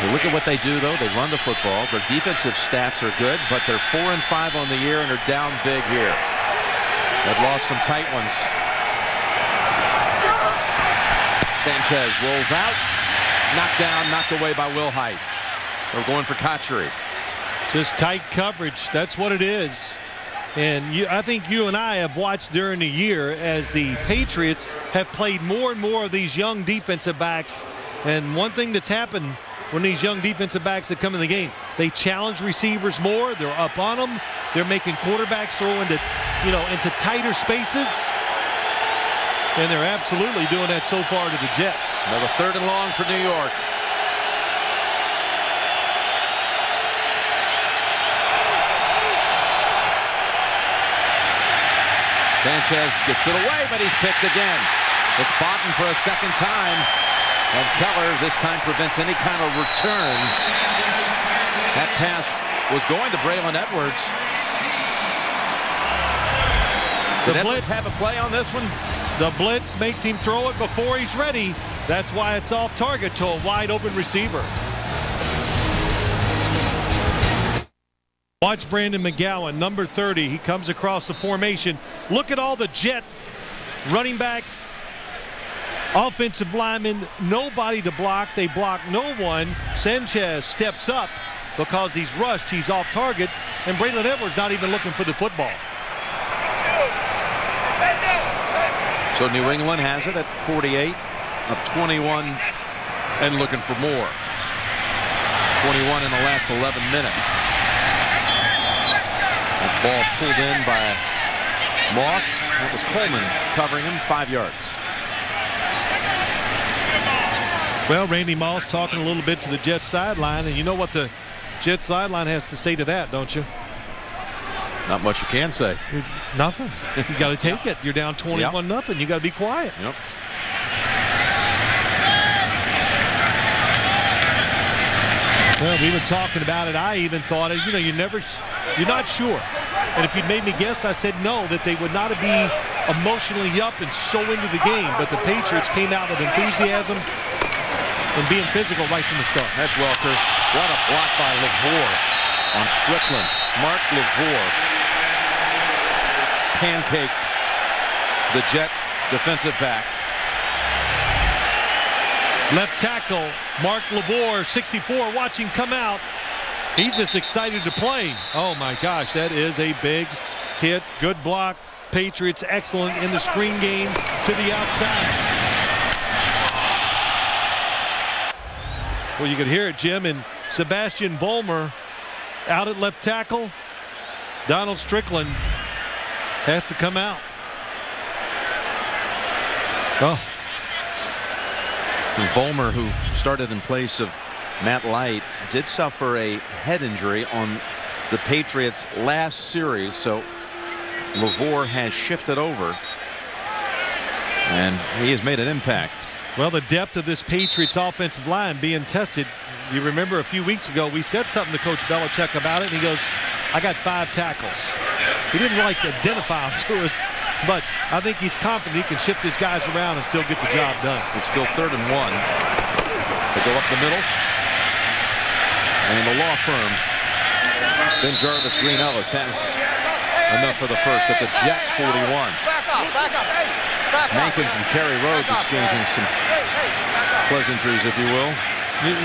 You look at what they do, though. They run the football. Their defensive stats are good, but they're 4-5 on the year and are down big here. They've lost some tight ones. Sanchez rolls out. Knocked down, knocked away by Will Height. They're going for Cotchery. Just tight coverage. That's what it is. And I think you and I have watched during the year as the Patriots have played more and more of these young defensive backs. And one thing that's happened when these young defensive backs that come in the game, they challenge receivers more. They're up on them. They're making quarterbacks throw into tighter spaces. And they're absolutely doing that so far to the Jets. Another 3rd and long for New York. Sanchez gets it away, but he's picked again. It's Boughton for a second time. And Keller this time prevents any kind of return. That pass was going to Braylon Edwards. Did Edwards have a play on this one? The blitz makes him throw it before he's ready. That's why it's off target to a wide open receiver. Watch Brandon McGowan, number 30. He comes across the formation. Look at all the Jet running backs, offensive linemen, nobody to block. They block no one. Sanchez steps up because he's rushed. He's off target. And Braylon Edwards not even looking for the football. So New England has it at 48, up 21, and looking for more. 21 in the last 11 minutes. That ball pulled in by Moss. That was Coleman covering him, 5 yards. Well, Randy Moss talking a little bit to the Jets sideline, and you know what the Jets sideline has to say to that, don't you? Not much you can say. Nothing. You got to take it. You're down 21-0. You got to be quiet. Yep. Well, we were talking about it. I even thought, you're not sure. And if you'd made me guess, I said no, that they would not be emotionally up and so into the game. But the Patriots came out with enthusiasm and being physical right from the start. That's Welker. What a block by LaVore on Strickland. Mark LaVore pancaked the Jet defensive back. Left tackle, Mark LaVore, 64, watch him come out. He's just excited to play. Oh, my gosh, that is a big hit. Good block. Patriots excellent in the screen game to the outside. Well, you could hear it, Jim, and Sebastian Vollmer out at left tackle. Donald Strickland has to come out. Oh. Vollmer, who started in place of Matt Light, did suffer a head injury on the Patriots last series, so LaVour has shifted over and he has made an impact. Well, the depth of this Patriots offensive line being tested. You remember a few weeks ago we said something to Coach Belichick about it, and he goes, I got 5 tackles. He didn't like identify them to us, but I think he's confident he can shift his guys around and still get the job done. It's still 3rd and 1. They go up the middle, and the law firm Ben Jarvis Green Ellis has enough for the first at the Jets 41. Mankins and Kerry Rhodes exchanging some pleasantries, if you will.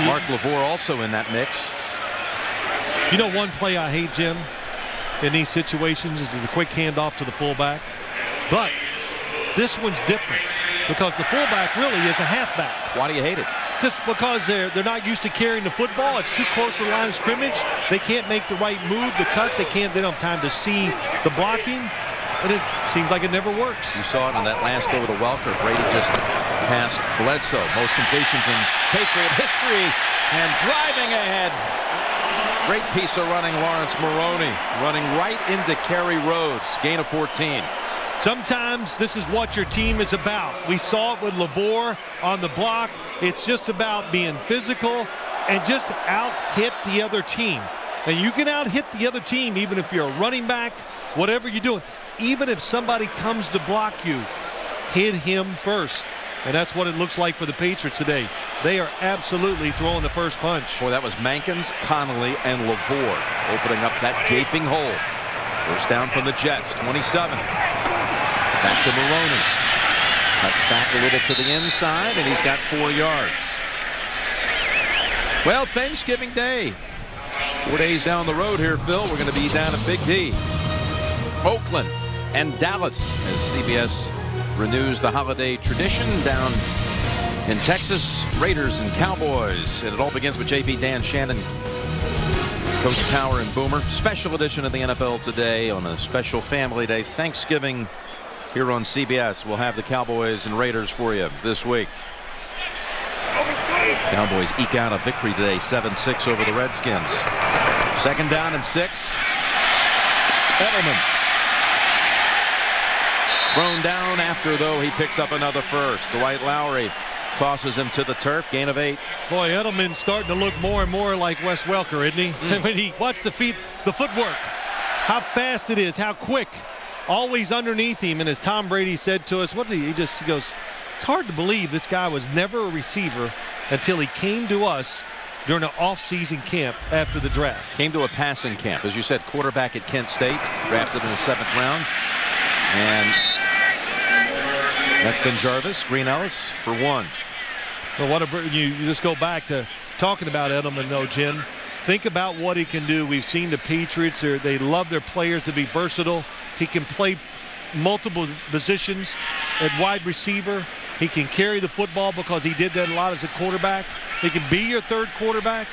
Mark LaVour also in that mix. You know, one play I hate, Jim, in these situations is a quick handoff to the fullback. But this one's different because the fullback really is a halfback. Why do you hate it? Just because they're not used to carrying the football. It's too close to the line of scrimmage. They can't make the right move, the cut. They don't have time to see the blocking. And it seems like it never works. You saw it on that last throw to Welker. Brady just passed Bledsoe. Most completions in Patriot history. And driving ahead. Great piece of running, Lawrence Maroney. Running right into Kerry Rhodes. Gain of 14. Sometimes this is what your team is about. We saw it with LaVour on the block. It's just about being physical and just out-hit the other team. And you can out-hit the other team even if you're a running back, whatever you're doing. Even if somebody comes to block you, hit him first. And that's what it looks like for the Patriots today. They are absolutely throwing the first punch. Boy, that was Mankins, Connolly, and LaVour opening up that gaping hole. First down from the Jets, 27. Back to Maroney. Cuts back a little to the inside, and he's got 4 yards. Well, Thanksgiving Day. 4 days down the road here, Phil. We're going to be down at Big D. Oakland and Dallas as CBS renews the holiday tradition down in Texas. Raiders and Cowboys. And it all begins with JP Dan Shannon, Coach Power and Boomer. Special edition of the NFL today on a special family day. Thanksgiving here on CBS. We'll have the Cowboys and Raiders for you this week. Cowboys eke out a victory today, 7-6 over the Redskins. 2nd down and 6. Edelman. Thrown down after, though, he picks up another first. Dwight Lowry tosses him to the turf. Gain of 8. Boy, Edelman's starting to look more and more like Wes Welker, isn't he? I mean, he watch the feet, the footwork, how fast it is, how quick. Always underneath him. And as Tom Brady said to us, what did he just goes, it's hard to believe this guy was never a receiver until he came to us during an off-season camp after the draft. Came to a passing camp. As you said, quarterback at Kent State, drafted in the 7th round. And that's been Jarvis, Green Ellis for 1. Well, whatever, you just go back to talking about Edelman, though, Jim. Think about what he can do. We've seen the Patriots, they love their players to be versatile. He can play multiple positions at wide receiver. He can carry the football because he did that a lot as a quarterback. He can be your 3rd quarterback.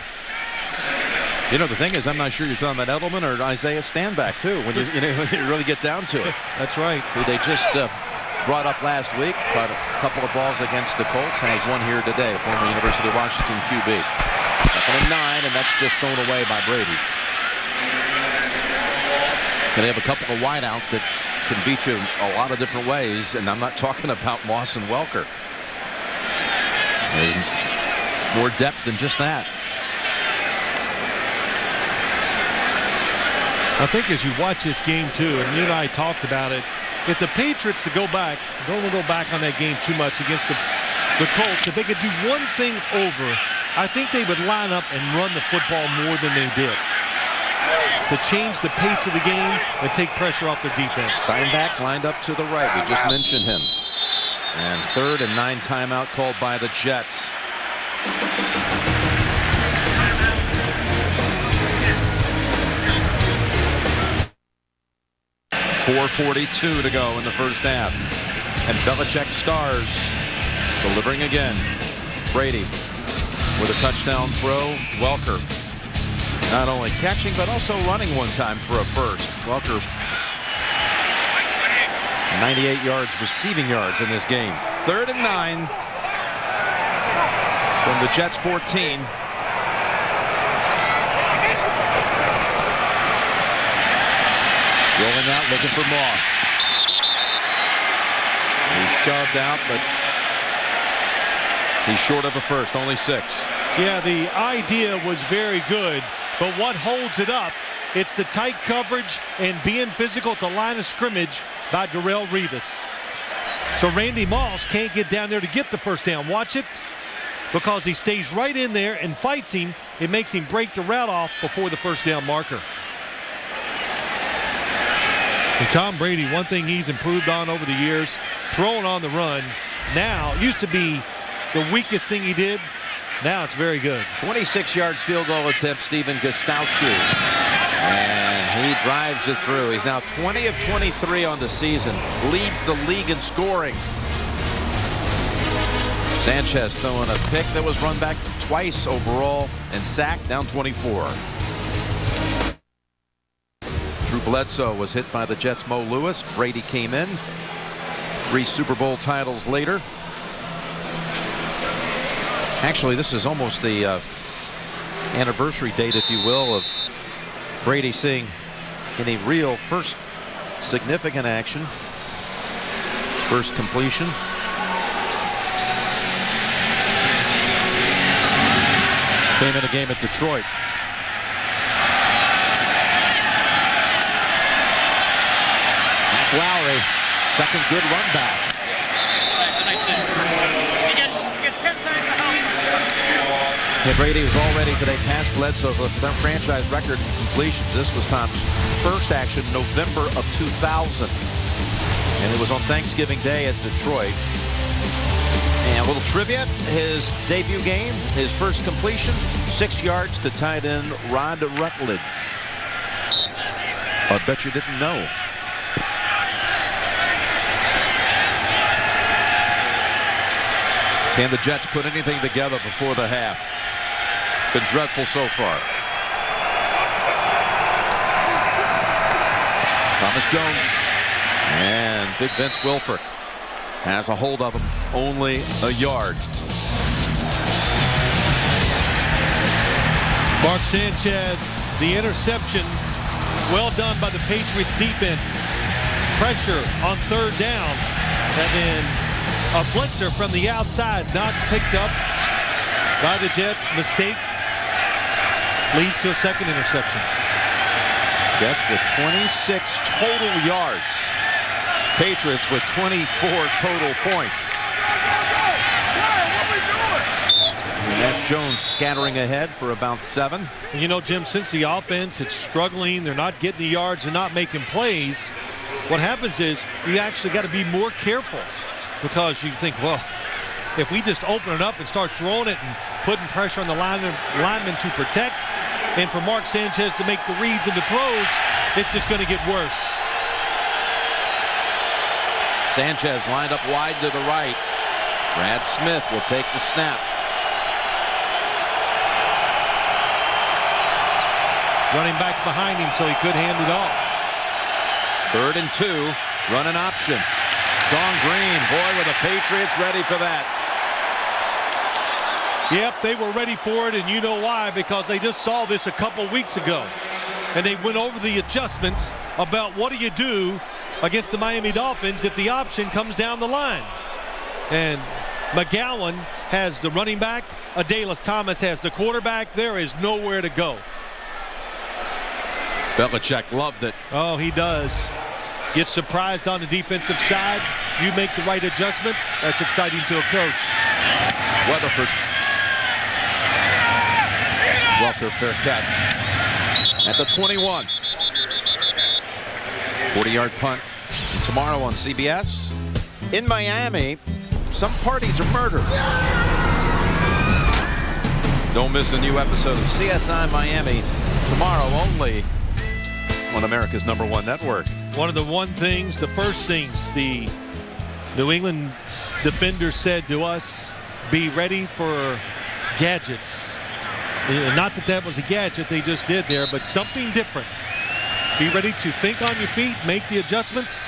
You know, the thing is, I'm not sure you're talking about Edelman or Isaiah Stanback, too, when you really get down to it. That's right. Who they just brought up last week. Caught a couple of balls against the Colts. Has one here today, former University of Washington QB. 2nd and 9, and that's just thrown away by Brady. And they have a couple of wideouts that can beat you a lot of different ways, and I'm not talking about Moss and Welker. There's more depth than just that. I think as you watch this game, too, and you and I talked about it, if the Patriots to go back, don't want to go back on that game too much against the Colts, if they could do one thing over, I think they would line up and run the football more than they did to change the pace of the game and take pressure off their defense. Steinbach lined up to the right. We just mentioned him. And 3rd and 9 timeout called by the Jets. .442 to go in the first half. And Belichick stars delivering again. Brady with a touchdown throw. Welker Not only catching, but also running one time for a first. Welker, 98 yards receiving yards in this game. 3rd and 9 from the Jets 14. Rolling out, looking for Moss. He's shoved out, but he's short of a first, only 6. Yeah, the idea was very good, but what holds it up, it's the tight coverage and being physical at the line of scrimmage by Darrelle Revis. So Randy Moss can't get down there to get the first down. Watch it, because he stays right in there and fights him. It makes him break the route off before the first down marker. And Tom Brady, one thing he's improved on over the years, throwing on the run. Now, used to be the weakest thing he did. Now it's very good. 26-yard field goal attempt, Stephen Gostkowski. And he drives it through. He's now 20 of 23 on the season. Leads the league in scoring. Sanchez throwing a pick that was run back twice overall and sacked, down 24. Drew Bledsoe was hit by the Jets' Mo Lewis. Brady came in. 3 Super Bowl titles later. Actually, this is almost the anniversary date, if you will, of Brady seeing any real first significant action. First completion. Came in a game at Detroit. That's Lowry. Second good run back. It's a nice save. You get 10 times the house. Yeah, Brady was already today past Bledsoe with their franchise record in completions. This was Tom's first action, November of 2000. And it was on Thanksgiving Day at Detroit. And a little trivia, his debut game, his first completion, 6 yards to tight end Rod Rutledge. I bet you didn't know. Can the Jets put anything together before the half? It's been dreadful so far. Thomas Jones and Big Vince Wilfork has a hold of him, only a yard. Mark Sanchez, the interception, well done by the Patriots defense. Pressure on 3rd down, and then a blitzer from the outside, not picked up by the Jets. Mistake leads to a second interception. Jets with 26 total yards. Patriots with 24 total points. And that's Jones scattering ahead for about 7. And you know, Jim, since the offense is struggling, they're not getting the yards, they're not making plays, what happens is you actually got to be more careful, because you think, well, if we just open it up and start throwing it and putting pressure on the linemen to protect, and for Mark Sanchez to make the reads and the throws, it's just going to get worse. Sanchez lined up wide to the right. Brad Smith will take the snap. Running backs behind him, so he could hand it off. 3rd and 2, running option. Sean Green, boy, were the Patriots ready for that. Yep, they were ready for it, and you know why, because they just saw this a couple weeks ago. And they went over the adjustments about what do you do against the Miami Dolphins if the option comes down the line. And McGowan has the running back. Adalys Thomas has the quarterback. There is nowhere to go. Belichick loved it. Oh, he does. Gets surprised on the defensive side. You make the right adjustment. That's exciting to a coach. Weatherford. Welker, fair catch. At the 21. 40-yard punt. And tomorrow on CBS. In Miami, some parties are murdered. Don't miss a new episode of CSI Miami tomorrow only on America's #1 network. One of the first things the New England defenders said to us, be ready for gadgets. Not that that was a gadget they just did there, but something different. Be ready to think on your feet, make the adjustments.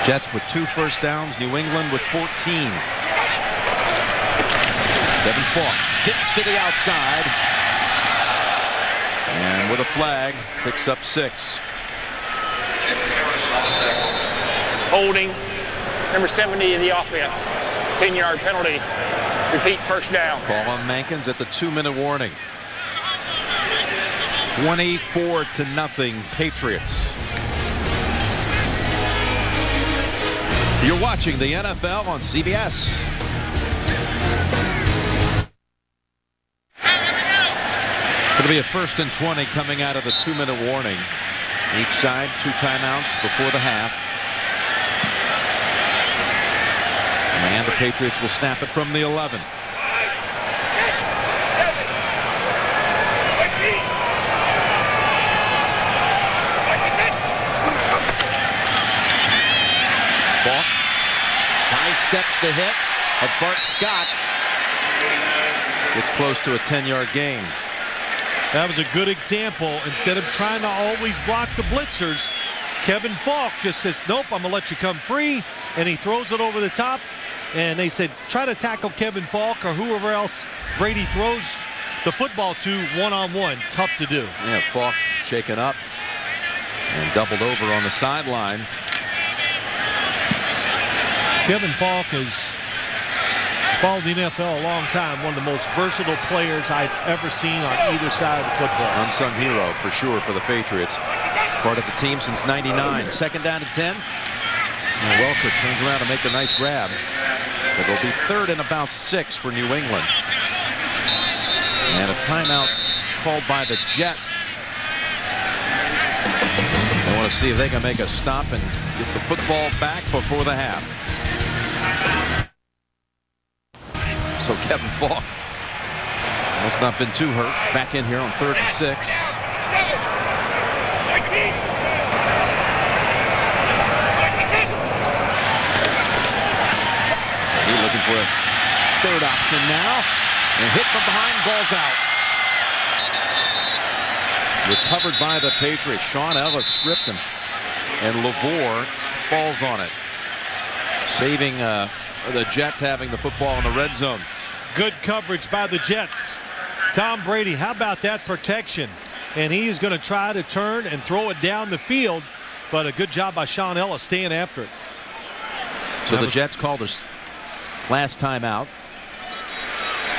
Jets with 2 first downs, New England with 14. Kevin Falk skips to the outside. And with a flag, picks up 6. Holding. Number 70 in the offense. 10-yard penalty. Repeat first down. Call on Mankins at the 2-minute warning. 24-0 Patriots. You're watching the NFL on CBS. It'll be a 1st and 20 coming out of the 2-minute warning. Each side 2 timeouts before the half. And the Patriots will snap it from the 11. Falk sidesteps the hit of Bart Scott. Gets close to a 10-yard gain. That was a good example. Instead of trying to always block the blitzers, Kevin Falk just says, nope, I'm going to let you come free. And he throws it over the top. And they said, try to tackle Kevin Falk or whoever else Brady throws the football to one-on-one. Tough to do. Yeah, Falk shaken up and doubled over on the sideline. Kevin Falk has followed the NFL a long time. One of the most versatile players I've ever seen on either side of the football. Unsung hero for sure for the Patriots. Part of the team since '99. 2nd down and 10. And Welker turns around to make the nice grab. It'll be 3rd and about 6 for New England. And a timeout called by the Jets. They want to see if they can make a stop and get the football back before the half. So Kevin Falk has not been too hurt. Back in here on 3rd and 6. He's looking for a 3rd option now. And hit from behind, ball's out. Recovered by the Patriots. Sean Ellis stripped him. And LaVore falls on it. Saving the Jets having the football in the red zone. Good coverage by the Jets. Tom Brady, how about that protection? And he is going to try to turn and throw it down the field. But a good job by Sean Ellis staying after it. So the Jets called their last timeout.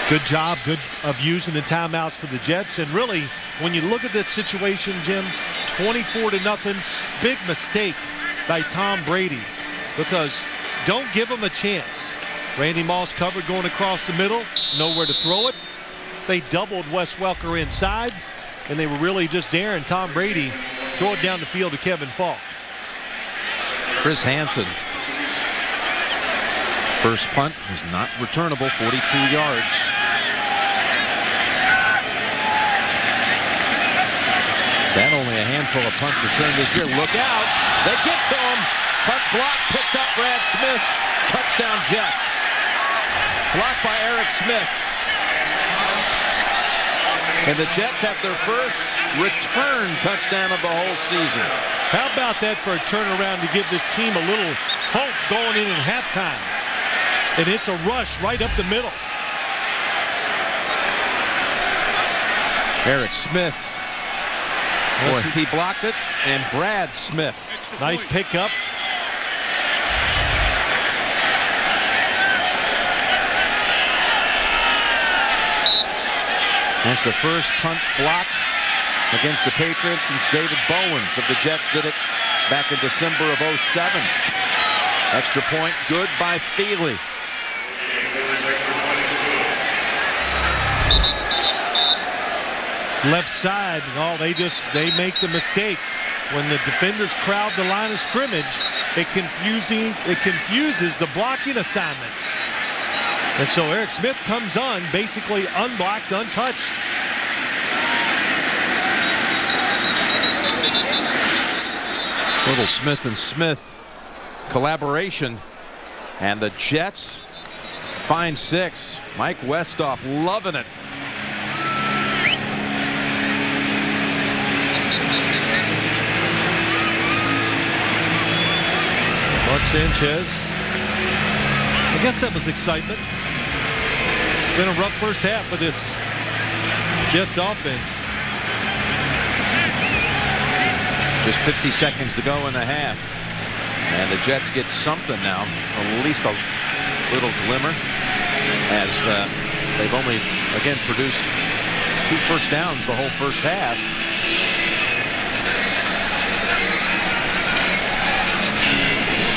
Good job, good of using the timeouts for the Jets. And really, when you look at this situation, Jim, 24-0, big mistake by Tom Brady, because don't give him a chance. Randy Moss covered going across the middle, nowhere to throw it. They doubled Wes Welker inside, and they were really just daring Tom Brady throw it down the field to Kevin Falk. Chris Hansen. First punt is not returnable, 42 yards. That only a handful of punts returned this year. Look out. They get to him. Punt block picked up Brad Smith. Touchdown Jets. Blocked by Eric Smith. And the Jets have their first return touchdown of the whole season. How about that for a turnaround to give this team a little hope going in at halftime? And it's a rush right up the middle. Eric Smith. Boy, he blocked it. And Brad Smith. Nice pickup. That's the first punt block against the Patriots since David Bowens of the Jets did it back in December of '07. Extra point good by Feely. Left side, they make the mistake. When the defenders crowd the line of scrimmage, it confuses the blocking assignments. And so Eric Smith comes on basically unblocked, untouched. Little Smith and Smith collaboration, and the Jets Fine 6. Mike Westhoff loving it. Mark Sanchez. I guess that was excitement. It's been a rough first half for this Jets offense. Just 50 seconds to go in the half. And the Jets get something now. At least a little glimmer. As they've only, again, produced 2 first downs the whole first half.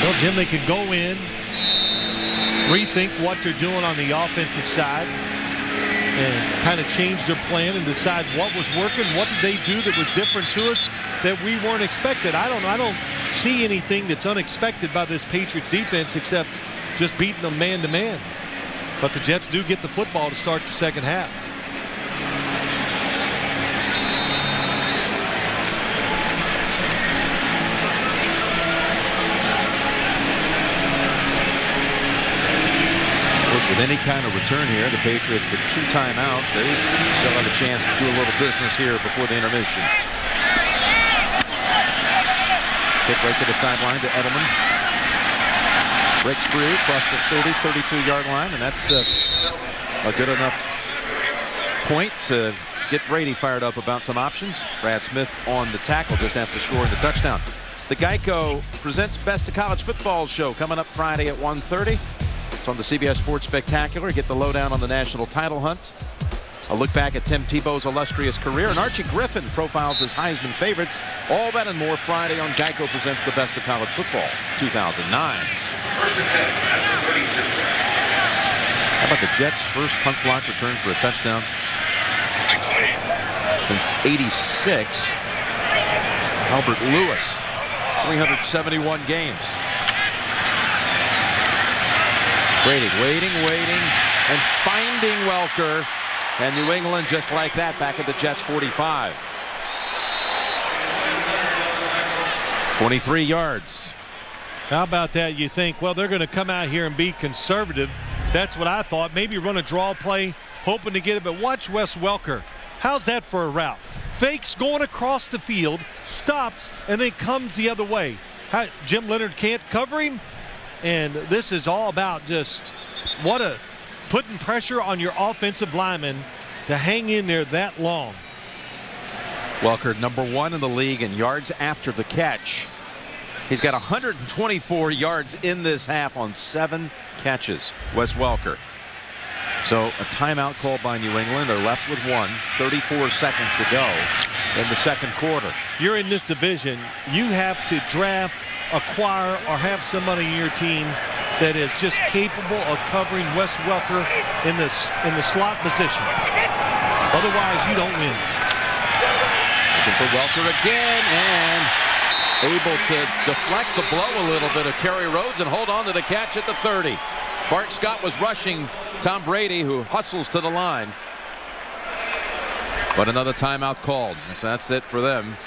Well, Jim, they can go in, rethink what they're doing on the offensive side, and kind of change their plan and decide what was working. What did they do that was different to us that we weren't expected? I don't know. I don't see anything that's unexpected by this Patriots defense except just beating them man to man. But the Jets do get the football to start the second half. With any kind of return here, the Patriots with 2 timeouts, they still have a chance to do a little business here before the intermission. Kick right to the sideline to Edelman. Breaks free across the 32-yard line, and that's a good enough point to get Brady fired up about some options. Brad Smith on the tackle just after scoring the touchdown. The Geico Presents Best of College Football show coming up Friday at 1:30. On the CBS Sports Spectacular. Get the lowdown on the national title hunt. A look back at Tim Tebow's illustrious career, and Archie Griffin profiles his Heisman favorites. All that and more Friday on Geico Presents the Best of College Football 2009. How about the Jets' first punt block return for a touchdown since '86? Albert Lewis, 371 games. Waiting, and finding Welker. And New England just like that back at the Jets 45. 23 yards. How about that? You think, well, they're going to come out here and be conservative. That's what I thought. Maybe run a draw play, hoping to get it. But watch Wes Welker. How's that for a route? Fakes going across the field, stops, and then comes the other way. Jim Leonard can't cover him. And this is all about just putting pressure on your offensive lineman to hang in there that long. Welker, #1 in the league in yards after the catch. He's got 124 yards in this half on 7 catches. Wes Welker. So a timeout called by New England. They're left with 1. 34 seconds to go in the second quarter. You're in this division. You have to draft, acquire, or have somebody in your team that is just capable of covering Wes Welker in the slot position. Otherwise, you don't win. Looking for Welker again, and able to deflect the blow a little bit of Kerry Rhodes and hold on to the catch at the 30. Bart Scott was rushing Tom Brady, who hustles to the line. But another timeout called. So that's it for them.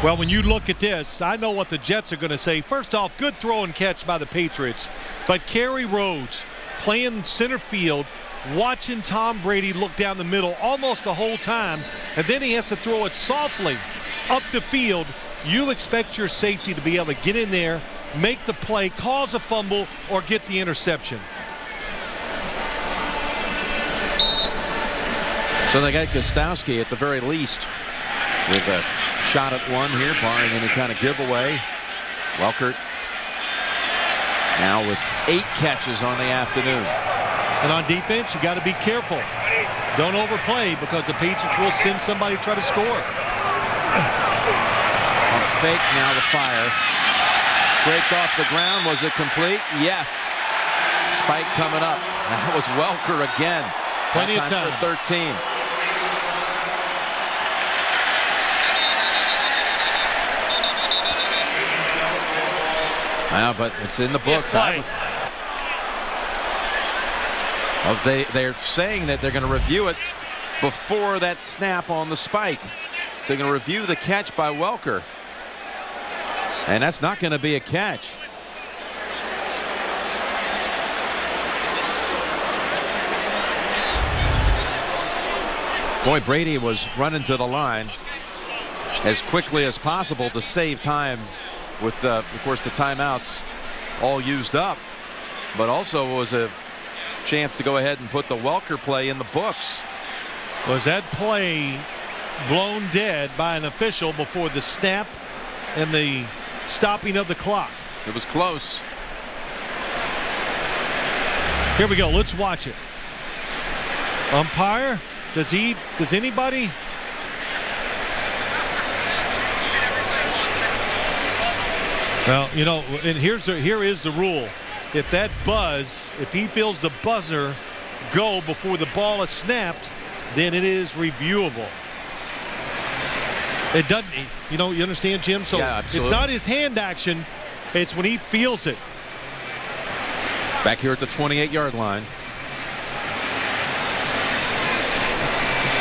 Well, when you look at this, I know what the Jets are going to say. First off, good throw and catch by the Patriots. But Kerry Rhodes playing center field, watching Tom Brady look down the middle almost the whole time. And then he has to throw it softly up the field. You expect your safety to be able to get in there, make the play, cause a fumble, or get the interception. So they got Gostowski at the very least with a shot at one here, barring any kind of giveaway. Welker now with 8 catches on the afternoon. And on defense, you got to be careful. Don't overplay, because the Patriots will send somebody to try to score. On fake, now the fire. Scraped off the ground. Was it complete? Yes. Spike coming up. That was Welker again. Plenty of time. For 13. Wow, but it's in the books. They're saying that they're going to review it before that snap on the spike. So they're going to review the catch by Welker. And that's not going to be a catch. Boy, Brady was running to the line as quickly as possible to save time with, of course, the timeouts all used up, but also was a chance to go ahead and put the Welker play in the books. Was that play blown dead by an official before the snap and the stopping of the clock? It was close. Here we go. Let's watch it. Umpire, does anybody? Well, you know, and here is the rule. If that buzz, if he feels the buzzer go before the ball is snapped, then it is reviewable. It doesn't, you know, you understand, Jim? So yeah, it's not his hand action, it's when he feels it. Back here at the 28-yard line.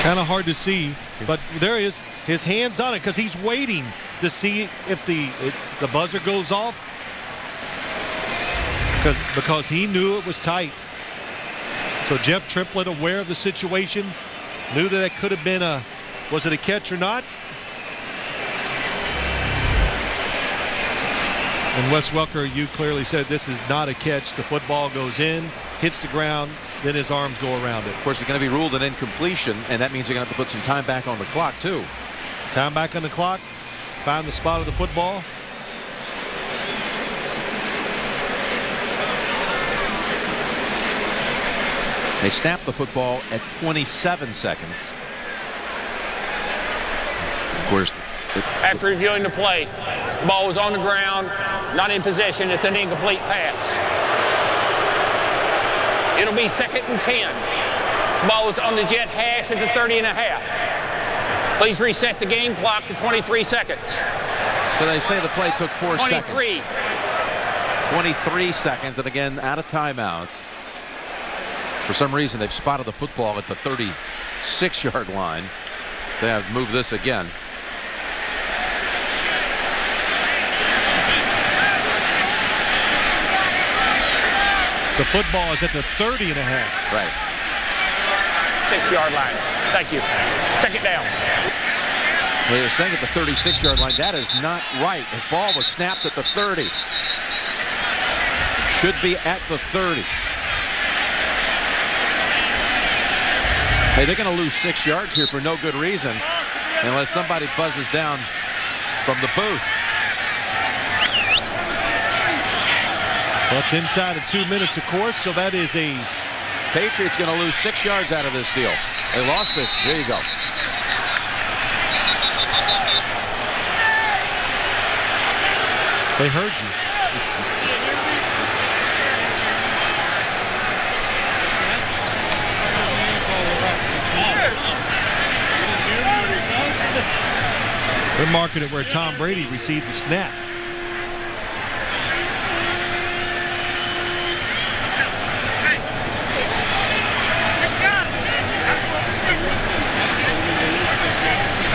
Kind of hard to see, but there is his hands on it because he's waiting to see if the buzzer goes off, because he knew it was tight. So Jeff Triplett, aware of the situation, knew that it could have been was it a catch or not? And Wes Welker, you clearly said this is not a catch. The football goes in, hits the ground, then his arms go around it. Of course, it's going to be ruled an incompletion, and that means they're going to have to put some time back on the clock, too. Time back on the clock. Find the spot of the football. They snapped the football at 27 seconds. Of course, After reviewing the play, the ball was on the ground, not in possession. It's an incomplete pass. It'll be 2nd and 10. The ball was on the Jet hash at the 30.5. Please reset the game clock to 23 seconds. so they say the play took 4 seconds. 23 seconds, and again, out of timeouts. For some reason, they've spotted the football at the 36-yard line. They have moved this again. The football is at the 30.5. Right. 6-yard line. Thank you. 2nd down. Well, they're saying at the 36-yard line. That is not right. The ball was snapped at the 30. Should be at the 30. Hey, they're going to lose 6 yards here for no good reason unless somebody buzzes down from the booth. Well, it's inside of 2 minutes, of course, so that is a... Patriots going to lose 6 yards out of this deal. They lost it. There you go. They heard you. They're marking it where Tom Brady received the snap.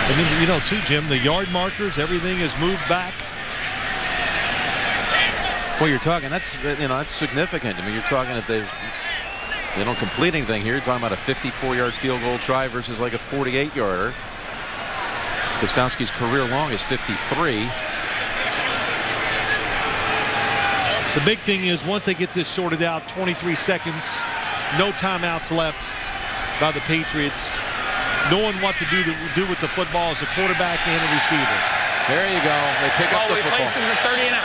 And then, you know, too, Jim, the yard markers, everything is moved back. Well, you're talking, that's, you know, that's significant. I mean, you're talking if they don't complete anything here, you're talking about a 54-yard field goal try versus like a 48-yarder. Gostkowski's career long is 53. The big thing is once they get this sorted out, 23 seconds, no timeouts left by the Patriots. Knowing what to do with the football as a quarterback and a receiver. There you go. They pick up the football. Placed in the 30.5.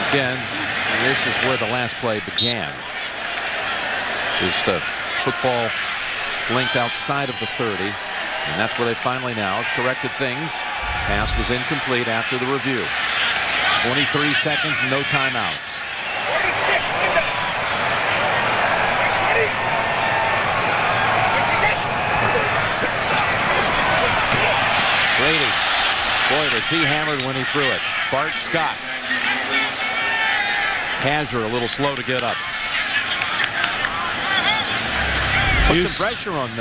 Again, this is where the last play began. Just a football length outside of the 30. And that's where they finally now have corrected things. Pass was incomplete after the review. 23 seconds, no timeouts. Brady, boy, was he hammered when he threw it. Bart Scott. Hazard a little slow to get up. Put some pressure on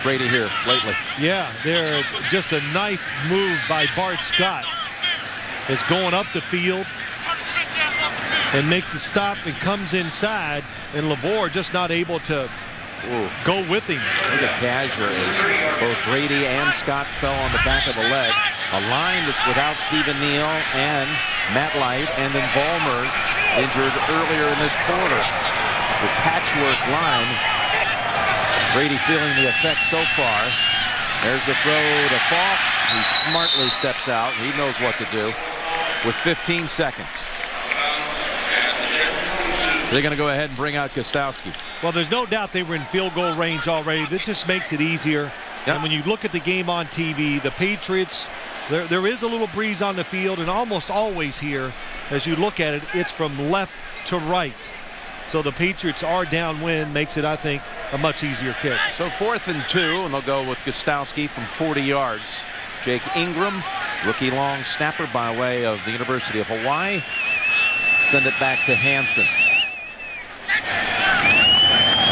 Brady here lately. Yeah, they're just a nice move by Bart Scott. Is going up the field. and makes a stop and comes inside, and LaVore just not able to go with him. Look at Kazir as both Brady and Scott fell on the back of the leg. A line that's without Stephen Neal and Matt Light, and then Vollmer injured earlier in this quarter. The patchwork line. Brady feeling the effect so far. There's the throw to Falk. He smartly steps out. He knows what to do with 15 seconds. They're going to go ahead and bring out Gostowski. Well, there's no doubt they were in field goal range already. This just makes it easier. Yep. And when you look at the game on TV, the Patriots, there is a little breeze on the field, and almost always here, as you look at it, it's from left to right. So the Patriots are downwind, makes it, I think, a much easier kick. So 4th and 2, and they'll go with Gostowski from 40 yards. Jake Ingram, rookie long snapper by way of the University of Hawaii. Send it back to Hansen.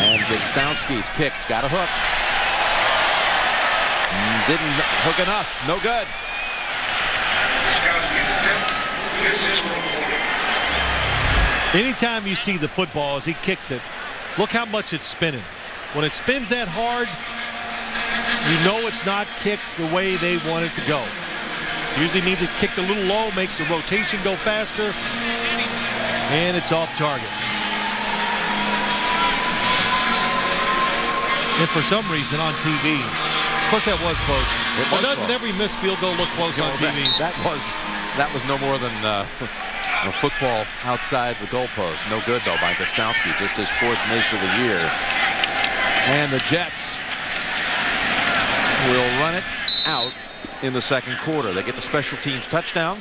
And Gostowski's kick's got a hook. Didn't hook enough. No good. Anytime you see the football as he kicks it, look how much it's spinning. When it spins that hard, you know it's not kicked the way they want it to go. Usually means it's kicked a little low, makes the rotation go faster, and it's off target. And for some reason on TV, of course that was close. But doesn't every missed field goal look close on TV? That was no more than football outside the goalpost. No good though by Gostowski, just his 4th miss of the year. And the Jets will run it out in the second quarter. They get the special teams touchdown.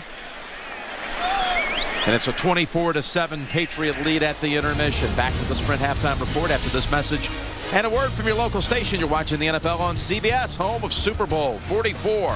And it's a 24-7 Patriot lead at the intermission. Back to the Sprint halftime report after this message and a word from your local station. You're watching the NFL on CBS, home of Super Bowl 44.